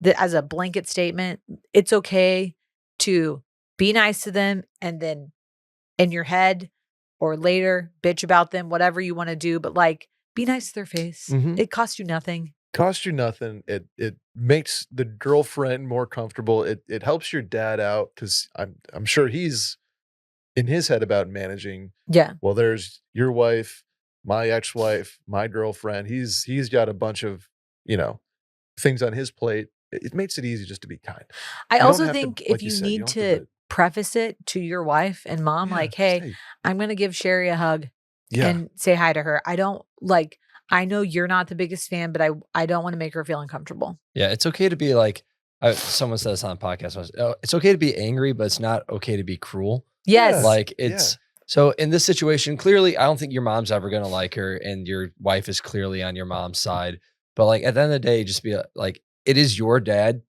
that as a blanket statement, it's okay to be nice to them and then in your head or later bitch about them, whatever you want to do, but like be nice to their face. It costs you nothing. It makes the girlfriend more comfortable. It helps your dad out because I'm sure he's in his head about managing. Yeah. Well, there's your wife, my ex-wife, my girlfriend. He's got a bunch of things on his plate. It makes it easy just to be kind. I also think if you need to preface it to your wife and mom, like, hey, I'm going to give Sherry a hug and say hi to her. I know you're not the biggest fan, but I don't want to make her feel uncomfortable. Yeah, it's okay to be like, someone said this on the podcast. It's okay to be angry, but it's not okay to be cruel. Yes. Like so in this situation, clearly, I don't think your mom's ever going to like her and your wife is clearly on your mom's side. But like at the end of the day, just be like, it is your dad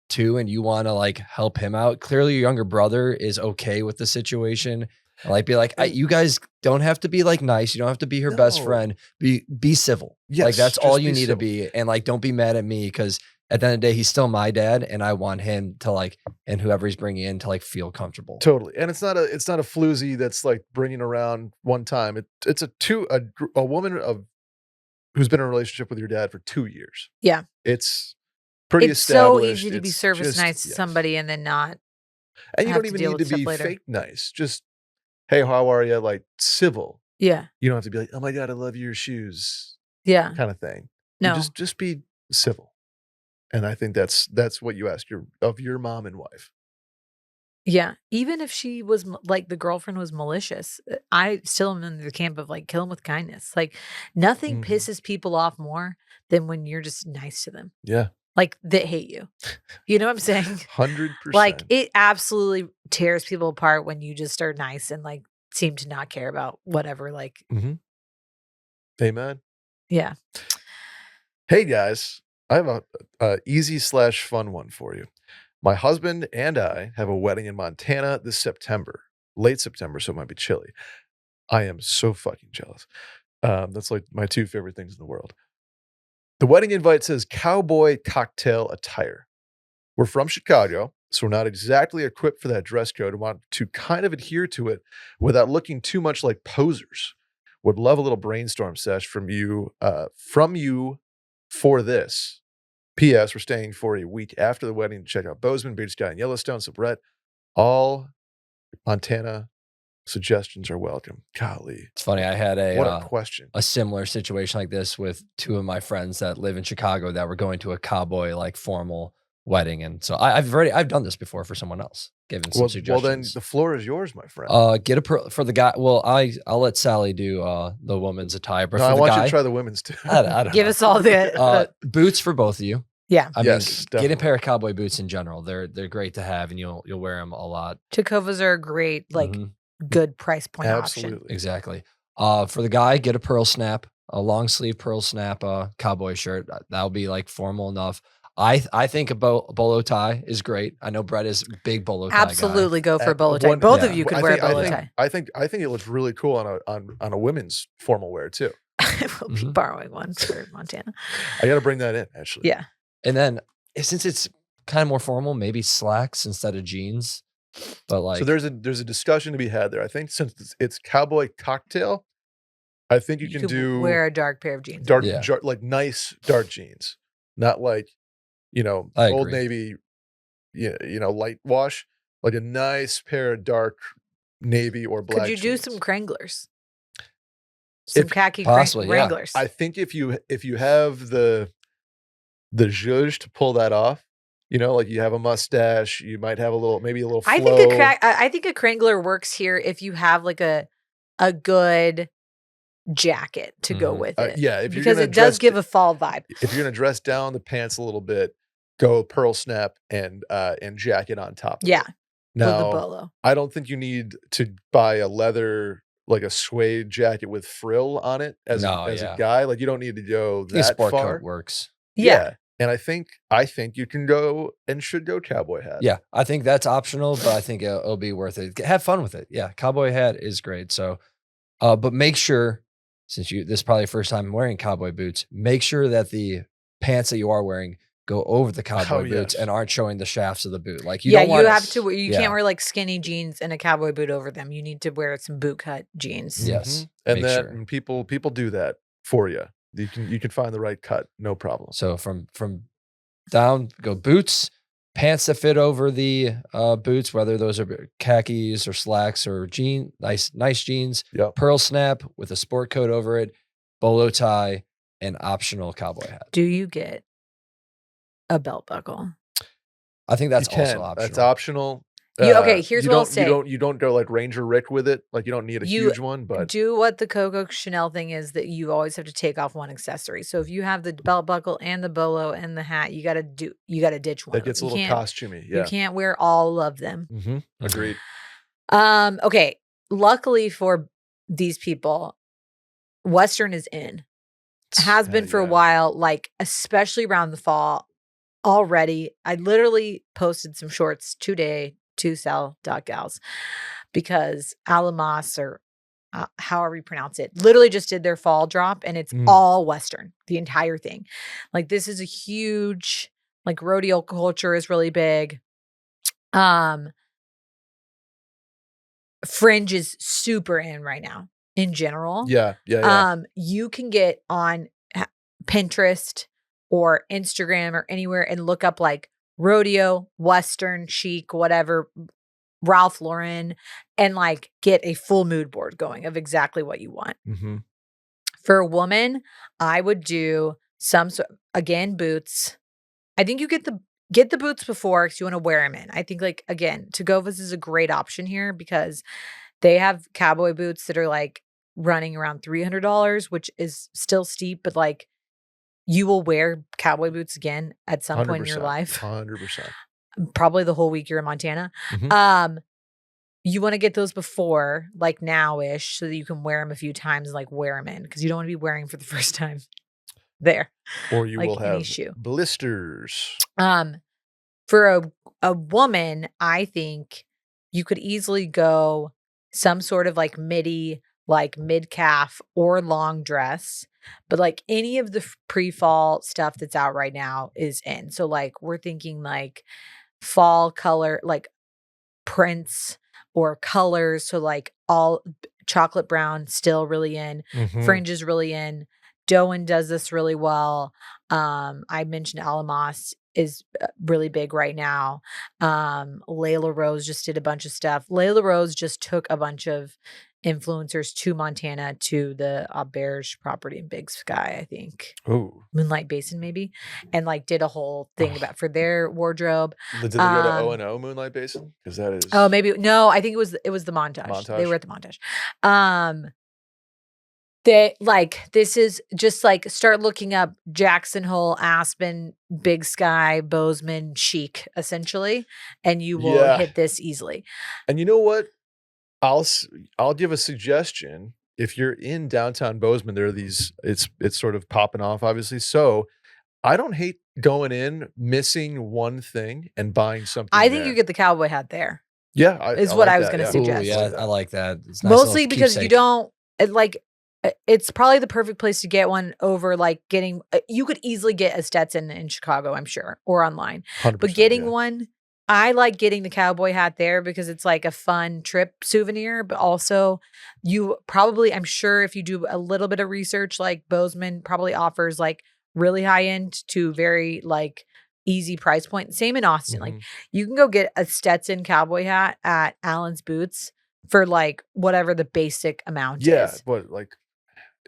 too. And you want to like help him out. Clearly your younger brother is okay with the situation. Like be like, you guys don't have to be like nice. You don't have to be her best friend. Be civil. Yes, like that's all you need to be. And like, don't be mad at me because at the end of the day, he's still my dad, and I want him to like, and whoever he's bringing in to like feel comfortable. Totally. And it's not a floozy that's like bringing around one time. It's a woman who's been in a relationship with your dad for 2 years. Yeah. It's pretty established. It's so easy to be service nice to somebody and then not. And you don't even need to be fake nice. Just, hey, how are you? Like civil. Yeah. You don't have to be like, oh my God, I love your shoes. Yeah. Kind of thing. No. Just be civil. And I think that's what you ask of your mom and wife. Yeah. Even if she was like the girlfriend was malicious, I still am in the camp of like kill them with kindness. Like nothing pisses people off more than when you're just nice to them. Yeah. Like that hate you. You know what I'm saying? 100%. Like it absolutely tears people apart when you just are nice and like seem to not care about whatever. Like, Amen. Yeah. Hey guys, I have a easy / fun one for you. My husband and I have a wedding in Montana this September, late September, so it might be chilly. I am so fucking jealous. That's like my two favorite things in the world. The wedding invite says Cowboy cocktail attire. We're from Chicago, So we're not exactly equipped for that dress code and want to kind of adhere to it without looking too much like posers. Would love a little brainstorm sesh from you for this. P.S. We're staying for a week after the wedding to check out Bozeman, Beard's Sky, and Yellowstone. So Brett, all Montana suggestions are welcome. Golly. It's funny. I had What a question. A similar situation like this with two of my friends that live in Chicago that were going to a cowboy like formal wedding. And so I've done this before for someone else, given some suggestions. Well, then the floor is yours, my friend. Get a pearl for the guy. Well, I'll let Sally do the woman's attire. But no, for I the want guy, you to try the women's too. I don't Give know. us all the boots for both of you. Yeah. I Yes, mean, definitely. get a pair of cowboy boots in general. They're great to have, and you'll wear them a lot. Tacovas are a great, like, good price point option. Absolutely. Exactly. For the guy, get a pearl snap, a long sleeve pearl snap cowboy shirt. That'll be like formal enough. I think a bolo tie is great. I know Brett is a big bolo tie Absolutely guy. go for a bolo tie. Both of you could wear a bolo I tie. I think it looks really cool on a women's formal wear too. We'll be borrowing one for Montana. I got to bring that in actually. Yeah. And then since it's kind of more formal, maybe slacks instead of jeans. But like, so there's a discussion to be had there. I think since it's cowboy cocktail, I think you can do wear a dark pair of jeans. Like nice dark jeans, not like Old Navy, light wash. Like a nice pair of dark navy or black. Could you do jeans. some Cranglers? Some khaki possibly, Wranglers. I think if you have the zhuzh to pull that off, like you have a mustache, you might have maybe a little flow. I think a Crangler works here if you have like a good jacket to go with it. Yeah, because it does give a fall vibe. If you're gonna dress down the pants a little bit, go pearl snap and jacket on top of it. Now, with the bolo. I don't think you need to buy a leather, like a suede jacket with frill on it as a guy. Like you don't need to go that sport far. coat works. Yeah. And I think you can go and should go cowboy hat. Yeah, I think that's optional, but I think it'll be worth it. Have fun with it. Yeah, cowboy hat is great. So, but make sure, since this is probably the first time wearing cowboy boots, make sure that the pants that you are wearing go over the cowboy boots and aren't showing the shafts of the boot. Like you can't wear like skinny jeans and a cowboy boot over them. You need to wear some boot cut jeans. Yes, and people do that for you. You can find the right cut, no problem. So from down, go boots, pants that fit over the boots, whether those are khakis or slacks or nice jeans. Yep. Pearl snap with a sport coat over it, bolo tie, and optional cowboy hat. Do you get a belt buckle? I think that's also optional. That's optional. Here's what I'll say. You don't go like Ranger Rick with it. Like you don't need a huge one, but do what the Coco Chanel thing is that you always have to take off one accessory. So if you have the belt buckle and the bolo and the hat, you gotta ditch one. That gets a little costumey. Yeah. You can't wear all of them. Mm-hmm. Agreed. Okay. Luckily for these people, Western is in. Has been for a while, like especially around the fall already. I literally posted some shorts today to sell.gals because Alamos or however you pronounce it, literally just did their fall drop and it's all Western, the entire thing. Like this is a huge, like rodeo culture is really big. Fringe is super in right now in general. Yeah. You can get on Pinterest or Instagram or anywhere and look up like rodeo, Western, chic, whatever, Ralph Lauren, and like get a full mood board going of exactly what you want. Mm-hmm. For a woman, I would do again, boots. I think you get the boots before because you want to wear them in. I think like, again, Tacovas is a great option here because they have cowboy boots that are like running around $300, which is still steep, but like, you will wear cowboy boots again at some point in your life. 100%. Probably the whole week you're in Montana. Mm-hmm. You want to get those before, like now-ish, so that you can wear them a few times and like wear them in because you don't want to be wearing for the first time there. Or you like will have shoe. blisters. For a woman, I think you could easily go some sort of like midi, like mid-calf or long dress. But like any of the pre-fall stuff that's out right now is in. So like we're thinking like fall color, like prints or colors. So like all chocolate brown, still really in. Fringe is really in. Doan does this really well. I mentioned Alamos is really big right now. Layla Rose just did a bunch of stuff. Layla Rose just took a bunch of influencers to Montana to the Auberge property in Big Sky, I think. Ooh. Moonlight Basin maybe, and like did a whole thing about for their wardrobe. Did they go to O&O Moonlight Basin? Because that is maybe no, I think it was the montage. They were at the montage. They like this is just like start looking up Jackson Hole, Aspen, Big Sky, Bozeman chic essentially, and you will hit this easily. And you know what? I'll give a suggestion. If you're in downtown Bozeman, there are these. It's sort of popping off, obviously. So I don't hate going in, missing one thing, and buying something. I think you get the cowboy hat there. Yeah, is what I was going to suggest. Ooh, yeah, I like that. It's nice. Mostly because you don't like. It's probably the perfect place to get one over like getting. You could easily get a Stetson in Chicago, I'm sure, or online. But getting one. I like getting the cowboy hat there because it's like a fun trip souvenir, but also you probably, I'm sure if you do a little bit of research, like Bozeman probably offers like really high end to very like easy price point. Same in Austin. Like you can go get a Stetson cowboy hat at Allen's Boots for like whatever the basic amount is. Yeah, but like,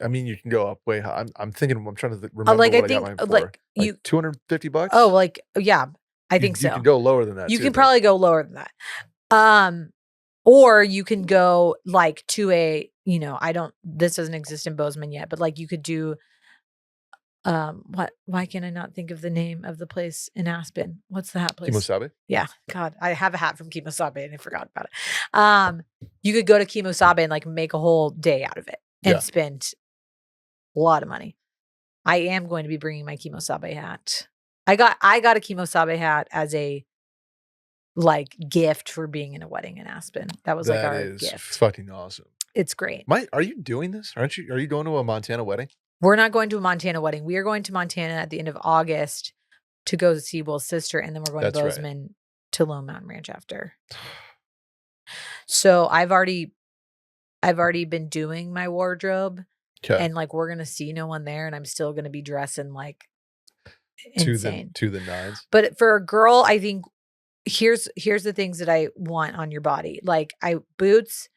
I mean, you can go up way high. I'm thinking, I'm trying to remember like, what I think, got mine for. like $250? Oh, like, yeah. I think so. You can go lower than that. You can probably go lower than that. Or you can go like to a, this doesn't exist in Bozeman yet, but like you could do, why can I not think of the name of the place in Aspen? What's the hat place? Kimosabe? Yeah. God, I have a hat from Kimosabe and I forgot about it. You could go to Kimosabe and like make a whole day out of it and spend a lot of money. I am going to be bringing my Kimosabe hat. I got a Kimosabe hat as a like gift for being in a wedding in Aspen. That was like our gift. That is fucking awesome. It's great. Are you doing this? Are you going to a Montana wedding? We're not going to a Montana wedding. We are going to Montana at the end of August to go see Will's sister, and then we're going to Bozeman to Lone Mountain Ranch after. So I've already been doing my wardrobe, and like we're gonna see no one there, and I'm still gonna be dressing like insane to the nines. But for a girl, I think here's the things that I want on your body. Like boots,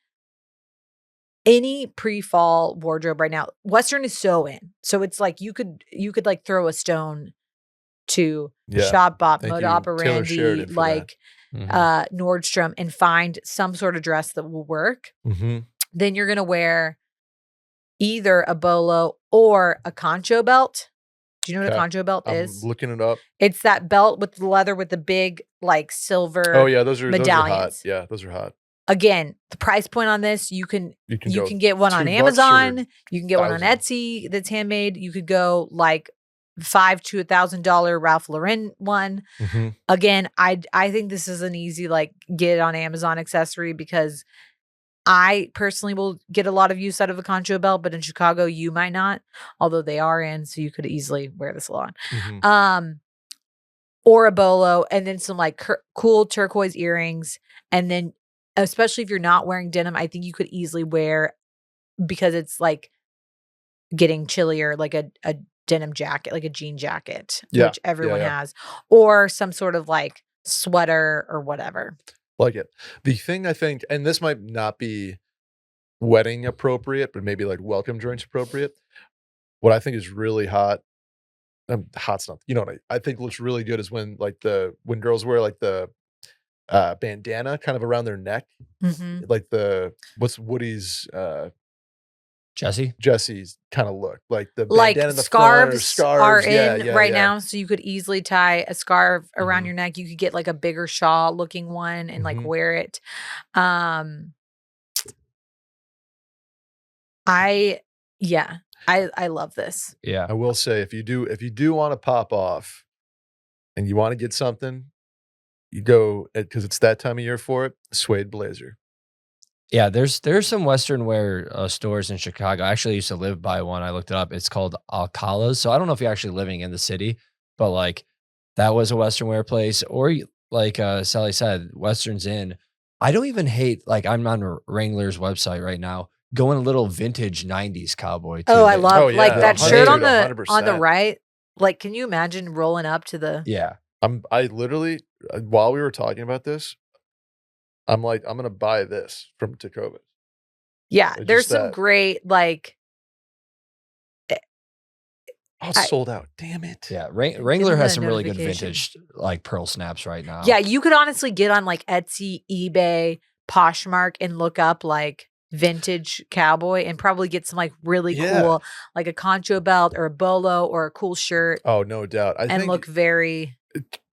any pre-fall wardrobe right now. Western is so in. So it's like you could like throw a stone to Shop Bop, Moda Operandi, like Nordstrom, and find some sort of dress that will work. Then you're gonna wear either a bolo or a concho belt. Do you know what a concho belt is? I'm looking it up. It's that belt with the leather with the big like silver. Oh yeah, those are medallions. Those are hot. Yeah, those are hot. Again, the price point on this, you can get one on Amazon. You can get one on Etsy that's handmade. You could go like $500 to $1,000 Ralph Lauren one. Again, I think this is an easy like get it on Amazon accessory because I personally will get a lot of use out of a concho belt, but in Chicago, you might not, although they are in, so you could easily wear this a lot. Or a bolo, and then some like cool turquoise earrings. And then, especially if you're not wearing denim, I think you could easily wear, because it's like getting chillier, like a denim jacket, like a jean jacket, which everyone has, or some sort of like sweater or whatever. Like it. The thing I think, and this might not be wedding appropriate, but maybe like welcome drinks appropriate. What I think is really hot, hot's not, what I think looks really good is when girls wear like the bandana kind of around their neck, like what's Woody's Jesse's kind of look, like the bandana in the scarves are in right now, so you could easily tie a scarf around your neck. You could get like a bigger shawl looking one and like wear it. I love this. Yeah, I will say if you do want to pop off and you want to get something, you go, because it's that time of year for it, suede blazer. Yeah, there's some Western wear stores in Chicago. I actually used to live by one. I looked it up. It's called Alcala's. So I don't know if you're actually living in the city, but like that was a Western wear place. Or like Sally said, Western's in. I don't even hate, like, I'm on Wrangler's website right now, going a little vintage 90s cowboy too. Oh, I love like that shirt on the 100%. right. Like, can you imagine rolling up to the? Yeah. I literally, while we were talking about this, I'm like, I'm gonna buy this from Tacoma. Yeah, there's some great like. It's sold out. Damn it. Yeah, Wrangler has some really good vintage like pearl snaps right now. Yeah, you could honestly get on like Etsy, eBay, Poshmark, and look up like vintage cowboy and probably get some like really cool, like a concho belt or a bolo or a cool shirt. Oh, no doubt. I think look very.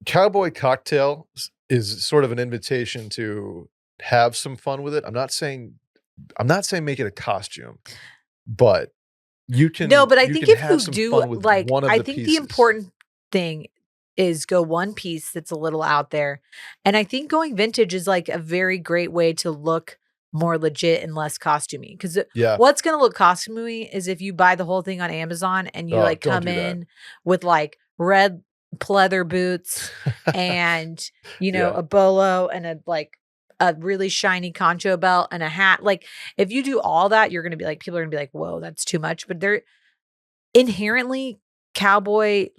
Cowboy cocktail is sort of an invitation to have some fun with it. I'm not saying make it a costume, but you can. No, but I think if you do like, I think pieces. the important thing is go one piece that's a little out there. And I think going vintage is like a very great way to look more legit and less costumey. Because what's going to look costumey is if you buy the whole thing on Amazon and you like come in with like red pleather boots and, you know, a bolo and a really shiny concho belt and a hat. Like if you do all that, you're going to be like, people are going to be like, whoa, that's too much. But they're inherently cowboy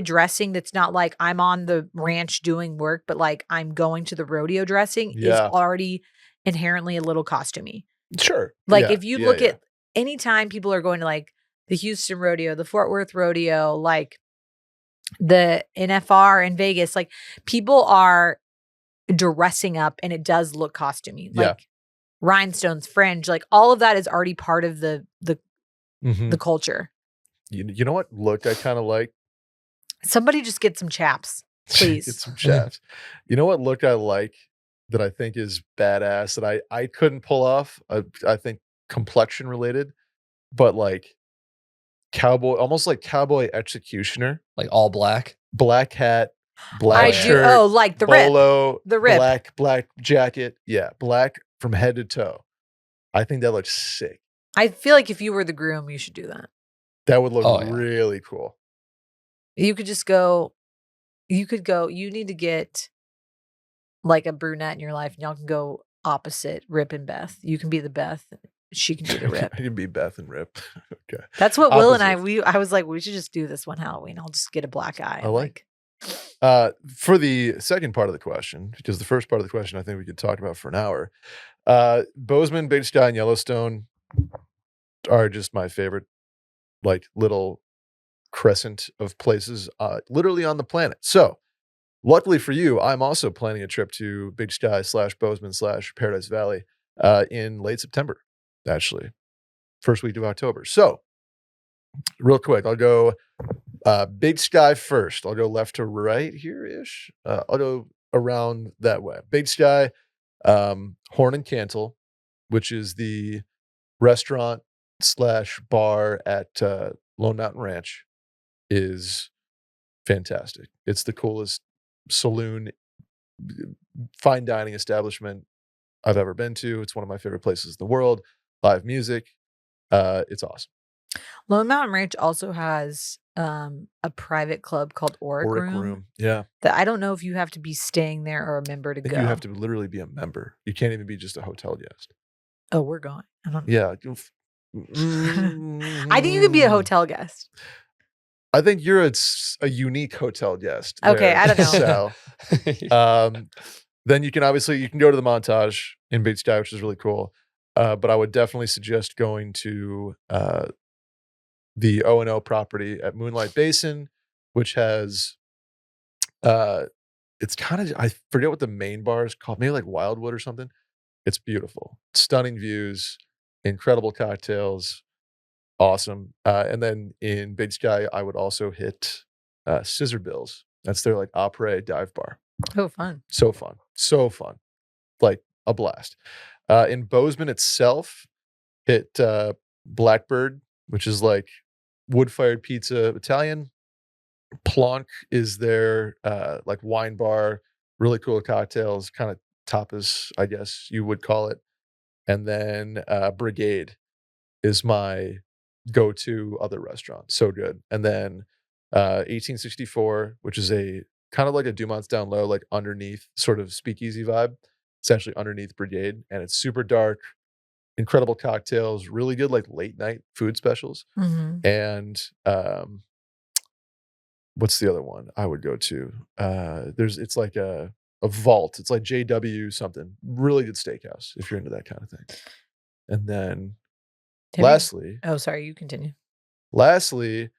dressing. That's not like I'm on the ranch doing work, but like I'm going to the rodeo dressing is already inherently a little costumey. Sure. Like if you look at anytime people are going to like the Houston rodeo, the Fort Worth rodeo, like the NFR in Vegas, like people are dressing up and it does look costumey. Like rhinestones, fringe, like all of that is already part of the culture. You know what look I kind of like? Somebody just get some chaps, please. Get some chaps. You know what look I like that I think is badass that I couldn't pull off? I think complexion related, but like cowboy, almost like cowboy executioner. Like all black? Black hat, black shirt. Oh, like the bolo, the rip. Black jacket. Yeah, black from head to toe. I think that looks sick. I feel like if you were the groom, you should do that. That would look really cool. You could just go, you need to get like a brunette in your life and y'all can go opposite Rip and Beth. You can be the Beth. She can be the Rip. I can be Beth and Rip. Okay. That's what Will and I was like, we should just do this one Halloween. I'll just get a black eye. I like. For the second part of the question, because the first part of the question I think we could talk about for an hour. Bozeman, Big Sky, and Yellowstone are just my favorite, like little crescent of places, literally on the planet. So, luckily for you, I'm also planning a trip to Big Sky / Bozeman / Paradise Valley in late September, actually, first week of October. So, real quick, I'll go Big Sky first. I'll go left to right here-ish. I'll go around that way. Big Sky, Horn and Cantle, which is the restaurant / bar at Lone Mountain Ranch, is fantastic. It's the coolest saloon, fine dining establishment I've ever been to. It's one of my favorite places in the world. Live music. It's awesome. Lone Mountain Ranch also has a private club called Auric Room. Yeah. That I don't know if you have to be staying there or a member to go. You have to literally be a member. You can't even be just a hotel guest. Oh, we're going. I don't know. Yeah. I think you could be a hotel guest. I think you're a unique hotel guest. Okay, I don't know. So, then you can go to the Montage in Big Sky, which is really cool. But I would definitely suggest going to the O&O property at Moonlight Basin, which has it's kind of, I forget what the main bar is called, maybe like Wildwood or something. It's beautiful, stunning views, incredible cocktails, awesome. And then in Big Sky, I would also hit Scissor Bills. That's their like après dive bar. Oh, fun. So fun. Like a blast. In Bozeman itself, hit Blackbird, which is like wood-fired pizza Italian. Plonk is their like wine bar, really cool cocktails, kind of tapas, I guess you would call it. And then Brigade is my go-to other restaurant. So good. And then 1864, which is a kind of like a Dumont's Down Low, like underneath sort of speakeasy vibe. Essentially underneath Brigade, and it's super dark. Incredible cocktails, really good like late night food specials. Mm-hmm. And what's the other one I would go to? It's like a vault. It's like JW something. Really good steakhouse if you're into that kind of thing. And then lastly, oh, sorry, you continue. Lastly,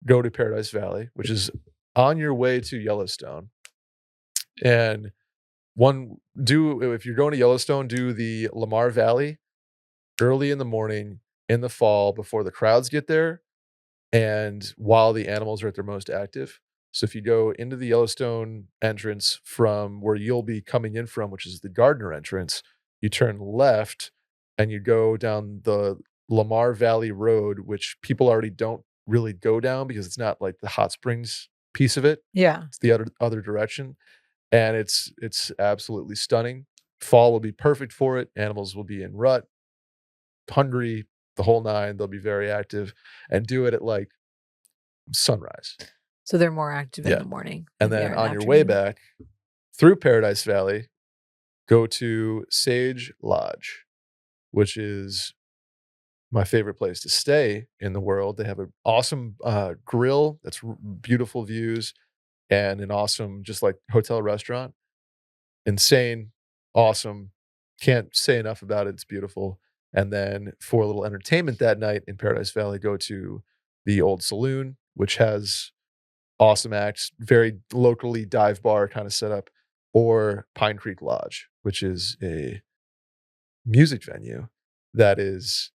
go to Paradise Valley, which is on your way to Yellowstone. And if you're going to Yellowstone, do the Lamar Valley early in the morning in the fall before the crowds get there and while the animals are at their most active. So if you go into the Yellowstone entrance from where you'll be coming in from, which is the Gardner entrance, you turn left and you go down the Lamar Valley Road, which people already don't really go down because it's not like the hot springs piece of it. Yeah. It's the other direction. And it's absolutely stunning. Fall will be perfect for it. Animals will be in rut, hungry, the whole nine. They'll be very active, and do it at like sunrise. So they're more active in the morning. And then on your way back through Paradise Valley, go to Sage Lodge, which is my favorite place to stay in the world. They have an awesome grill that's beautiful views and an awesome just like hotel restaurant. Insane, awesome. Can't say enough about it. It's beautiful. And then for a little entertainment that night in Paradise Valley, go to the Old Saloon, which has awesome acts, very locally dive bar kind of setup, or Pine Creek Lodge, which is a music venue that is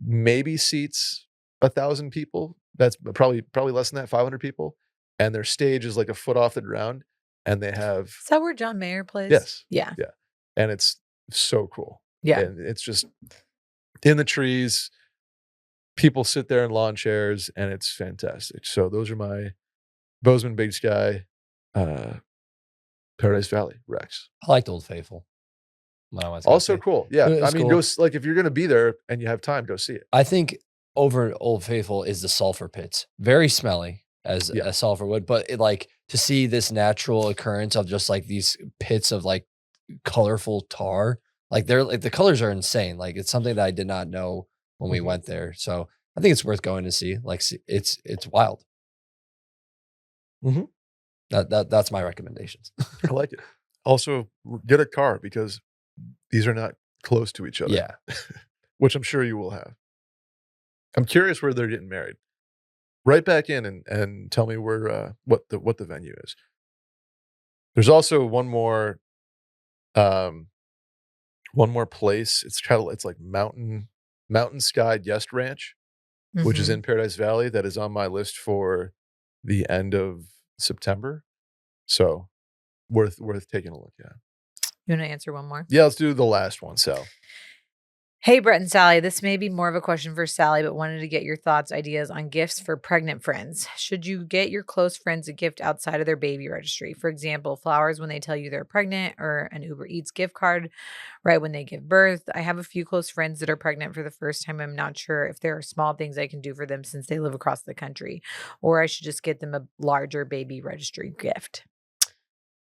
maybe seats 1,000 people. That's probably less than that, 500 people. And their stage is like a foot off the ground. And they have... Is that where John Mayer plays? Yes. Yeah. Yeah. And it's so cool. Yeah. And it's just in the trees. People sit there in lawn chairs and it's fantastic. So those are my Bozeman, Big Sky, Paradise Valley Rex. I liked Old Faithful. Also cool. Yeah. I mean, cool. like if you're going to be there and you have time, go see it. I think over Old Faithful is the sulfur pits. Very smelly as a sulfur would, but like to see this natural occurrence of just like these pits of like colorful tar, like they're like the colors are insane. Like it's something that I did not know when we went there. So I think it's worth going to see. Like it's wild. Mm-hmm. That's my recommendations. I like it. Also, get a car because these are not close to each other. Yeah. Which I'm sure you will have. I'm curious where they're getting married. Write back in and tell me where what the venue is. There's also one more place. It's like Mountain Sky Guest Ranch, which is in Paradise Valley, that is on my list for the end of September. So worth taking a look at. You want to answer one more? Yeah, let's do the last one, Sal. Hey, Brett and Sally. This may be more of a question for Sally, but wanted to get your thoughts, ideas on gifts for pregnant friends. Should you get your close friends a gift outside of their baby registry? For example, flowers when they tell you they're pregnant, or an Uber Eats gift card right when they give birth. I have a few close friends that are pregnant for the first time. I'm not sure if there are small things I can do for them since they live across the country, or I should just get them a larger baby registry gift.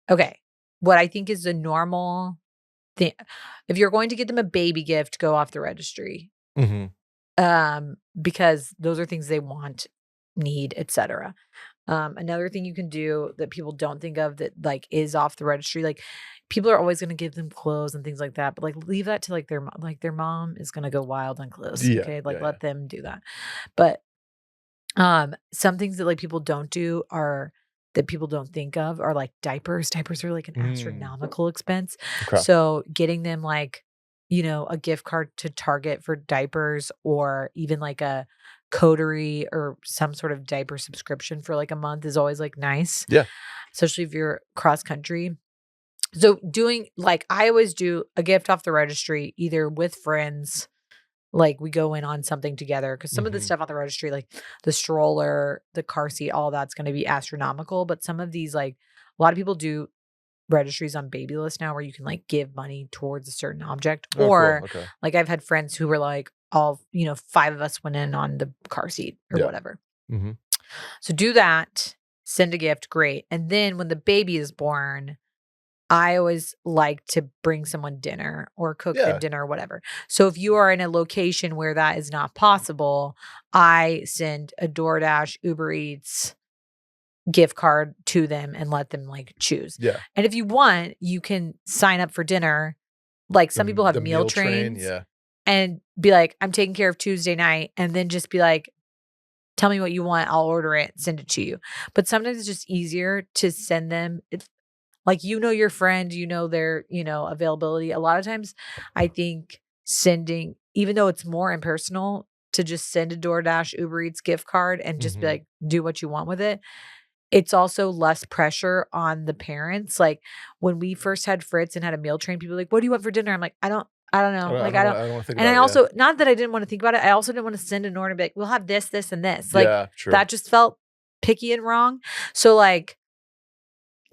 Okay. What I think is the normal thing, if you're going to get them a baby gift, go off the registry. Because those are things they want, need, etc. Another thing you can do that people don't think of that like is off the registry, like people are always going to give them clothes and things like that, but like leave that to like their mom is going to go wild on clothes. Yeah, okay, like let them do that. But some things that like people don't do are that people don't think of are like diapers. Diapers are like an astronomical expense. Okay. So getting them like, a gift card to Target for diapers, or even like a coterie or some sort of diaper subscription for like a month is always like nice. Yeah. Especially if you're cross country. So doing like, I always do a gift off the registry, either with friends, like we go in on something together, because some of the stuff on the registry, like the stroller, the car seat, all that's going to be astronomical. But some of these, like a lot of people do registries on Baby List now where you can like give money towards a certain object. Or cool. Okay. Like I've had friends who were like all, 5 of us went in on the car seat or whatever. So do that. send a gift, great. And then when the baby is born, I always like to bring someone dinner or cook them dinner or whatever. So if you are in a location where that is not possible, I send a DoorDash, Uber Eats gift card to them and let them like choose. Yeah. And if you want, you can sign up for dinner. Like some people have meal trains and be like, I'm taking care of Tuesday night, and then just be like, tell me what you want. I'll order it, send it to you. But sometimes it's just easier to send them. Like, your friend, their, availability. A lot of times I think sending, even though it's more impersonal, to just send a DoorDash, Uber Eats gift card and just be like, do what you want with it. It's also less pressure on the parents. Like when we first had Fritz and had a meal train, people were like, what do you want for dinner? I'm like, I don't know. Like, I don't want to think about it. And I also, not that I didn't want to think about it. I also didn't want to send an order and be like, we'll have this, this, and this. Like that just felt picky and wrong. So like,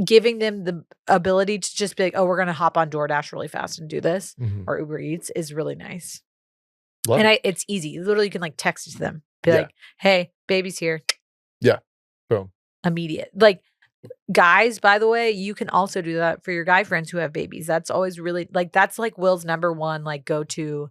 giving them the ability to just be like, oh, we're going to hop on DoorDash really fast and do this or Uber Eats is really nice. It's easy. Literally, you can like text it to them. Be like, hey, baby's here. Yeah. Boom. Immediate. Like guys, by the way, you can also do that for your guy friends who have babies. That's always really like, that's like Will's number one, like go-to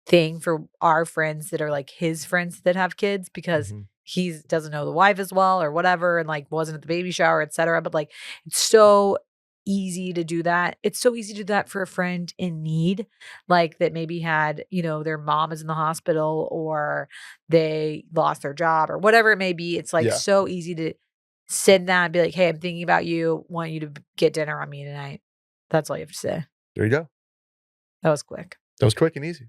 thing for our friends that are like his friends that have kids, because he doesn't know the wife as well or whatever, and like wasn't at the baby shower, etc. But like, it's so easy to do that. It's so easy to do that for a friend in need, like that maybe had, their mom is in the hospital or they lost their job or whatever it may be. It's like so easy to send that and be like, hey, I'm thinking about you, want you to get dinner on me tonight. That's all you have to say. There you go. That was quick. That was quick and easy.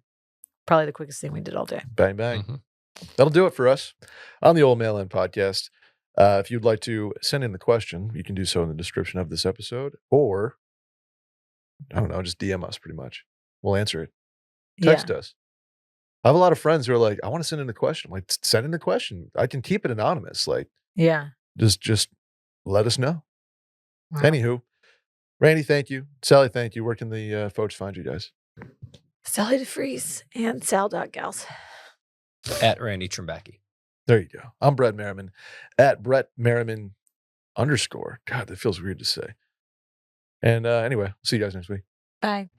Probably the quickest thing we did all day. Bang, bang. That'll do it for us on the Old Mail In podcast. If you'd like to send in the question, you can do so in the description of this episode, or I don't know, just DM us pretty much. We'll answer it. Text us. I have a lot of friends who are like, I want to send in a question. I'm like, send in the question. I can keep it anonymous. Like, just let us know. Wow. Anywho, Randy, thank you. Sally, thank you. Where can the folks find you guys? Sally deFries and Sal.Gals. At Randy Trimbacki. There you go. I'm Brett Merriman at Brett Merriman _ God, that feels weird to say. And anyway, see you guys next week. Bye.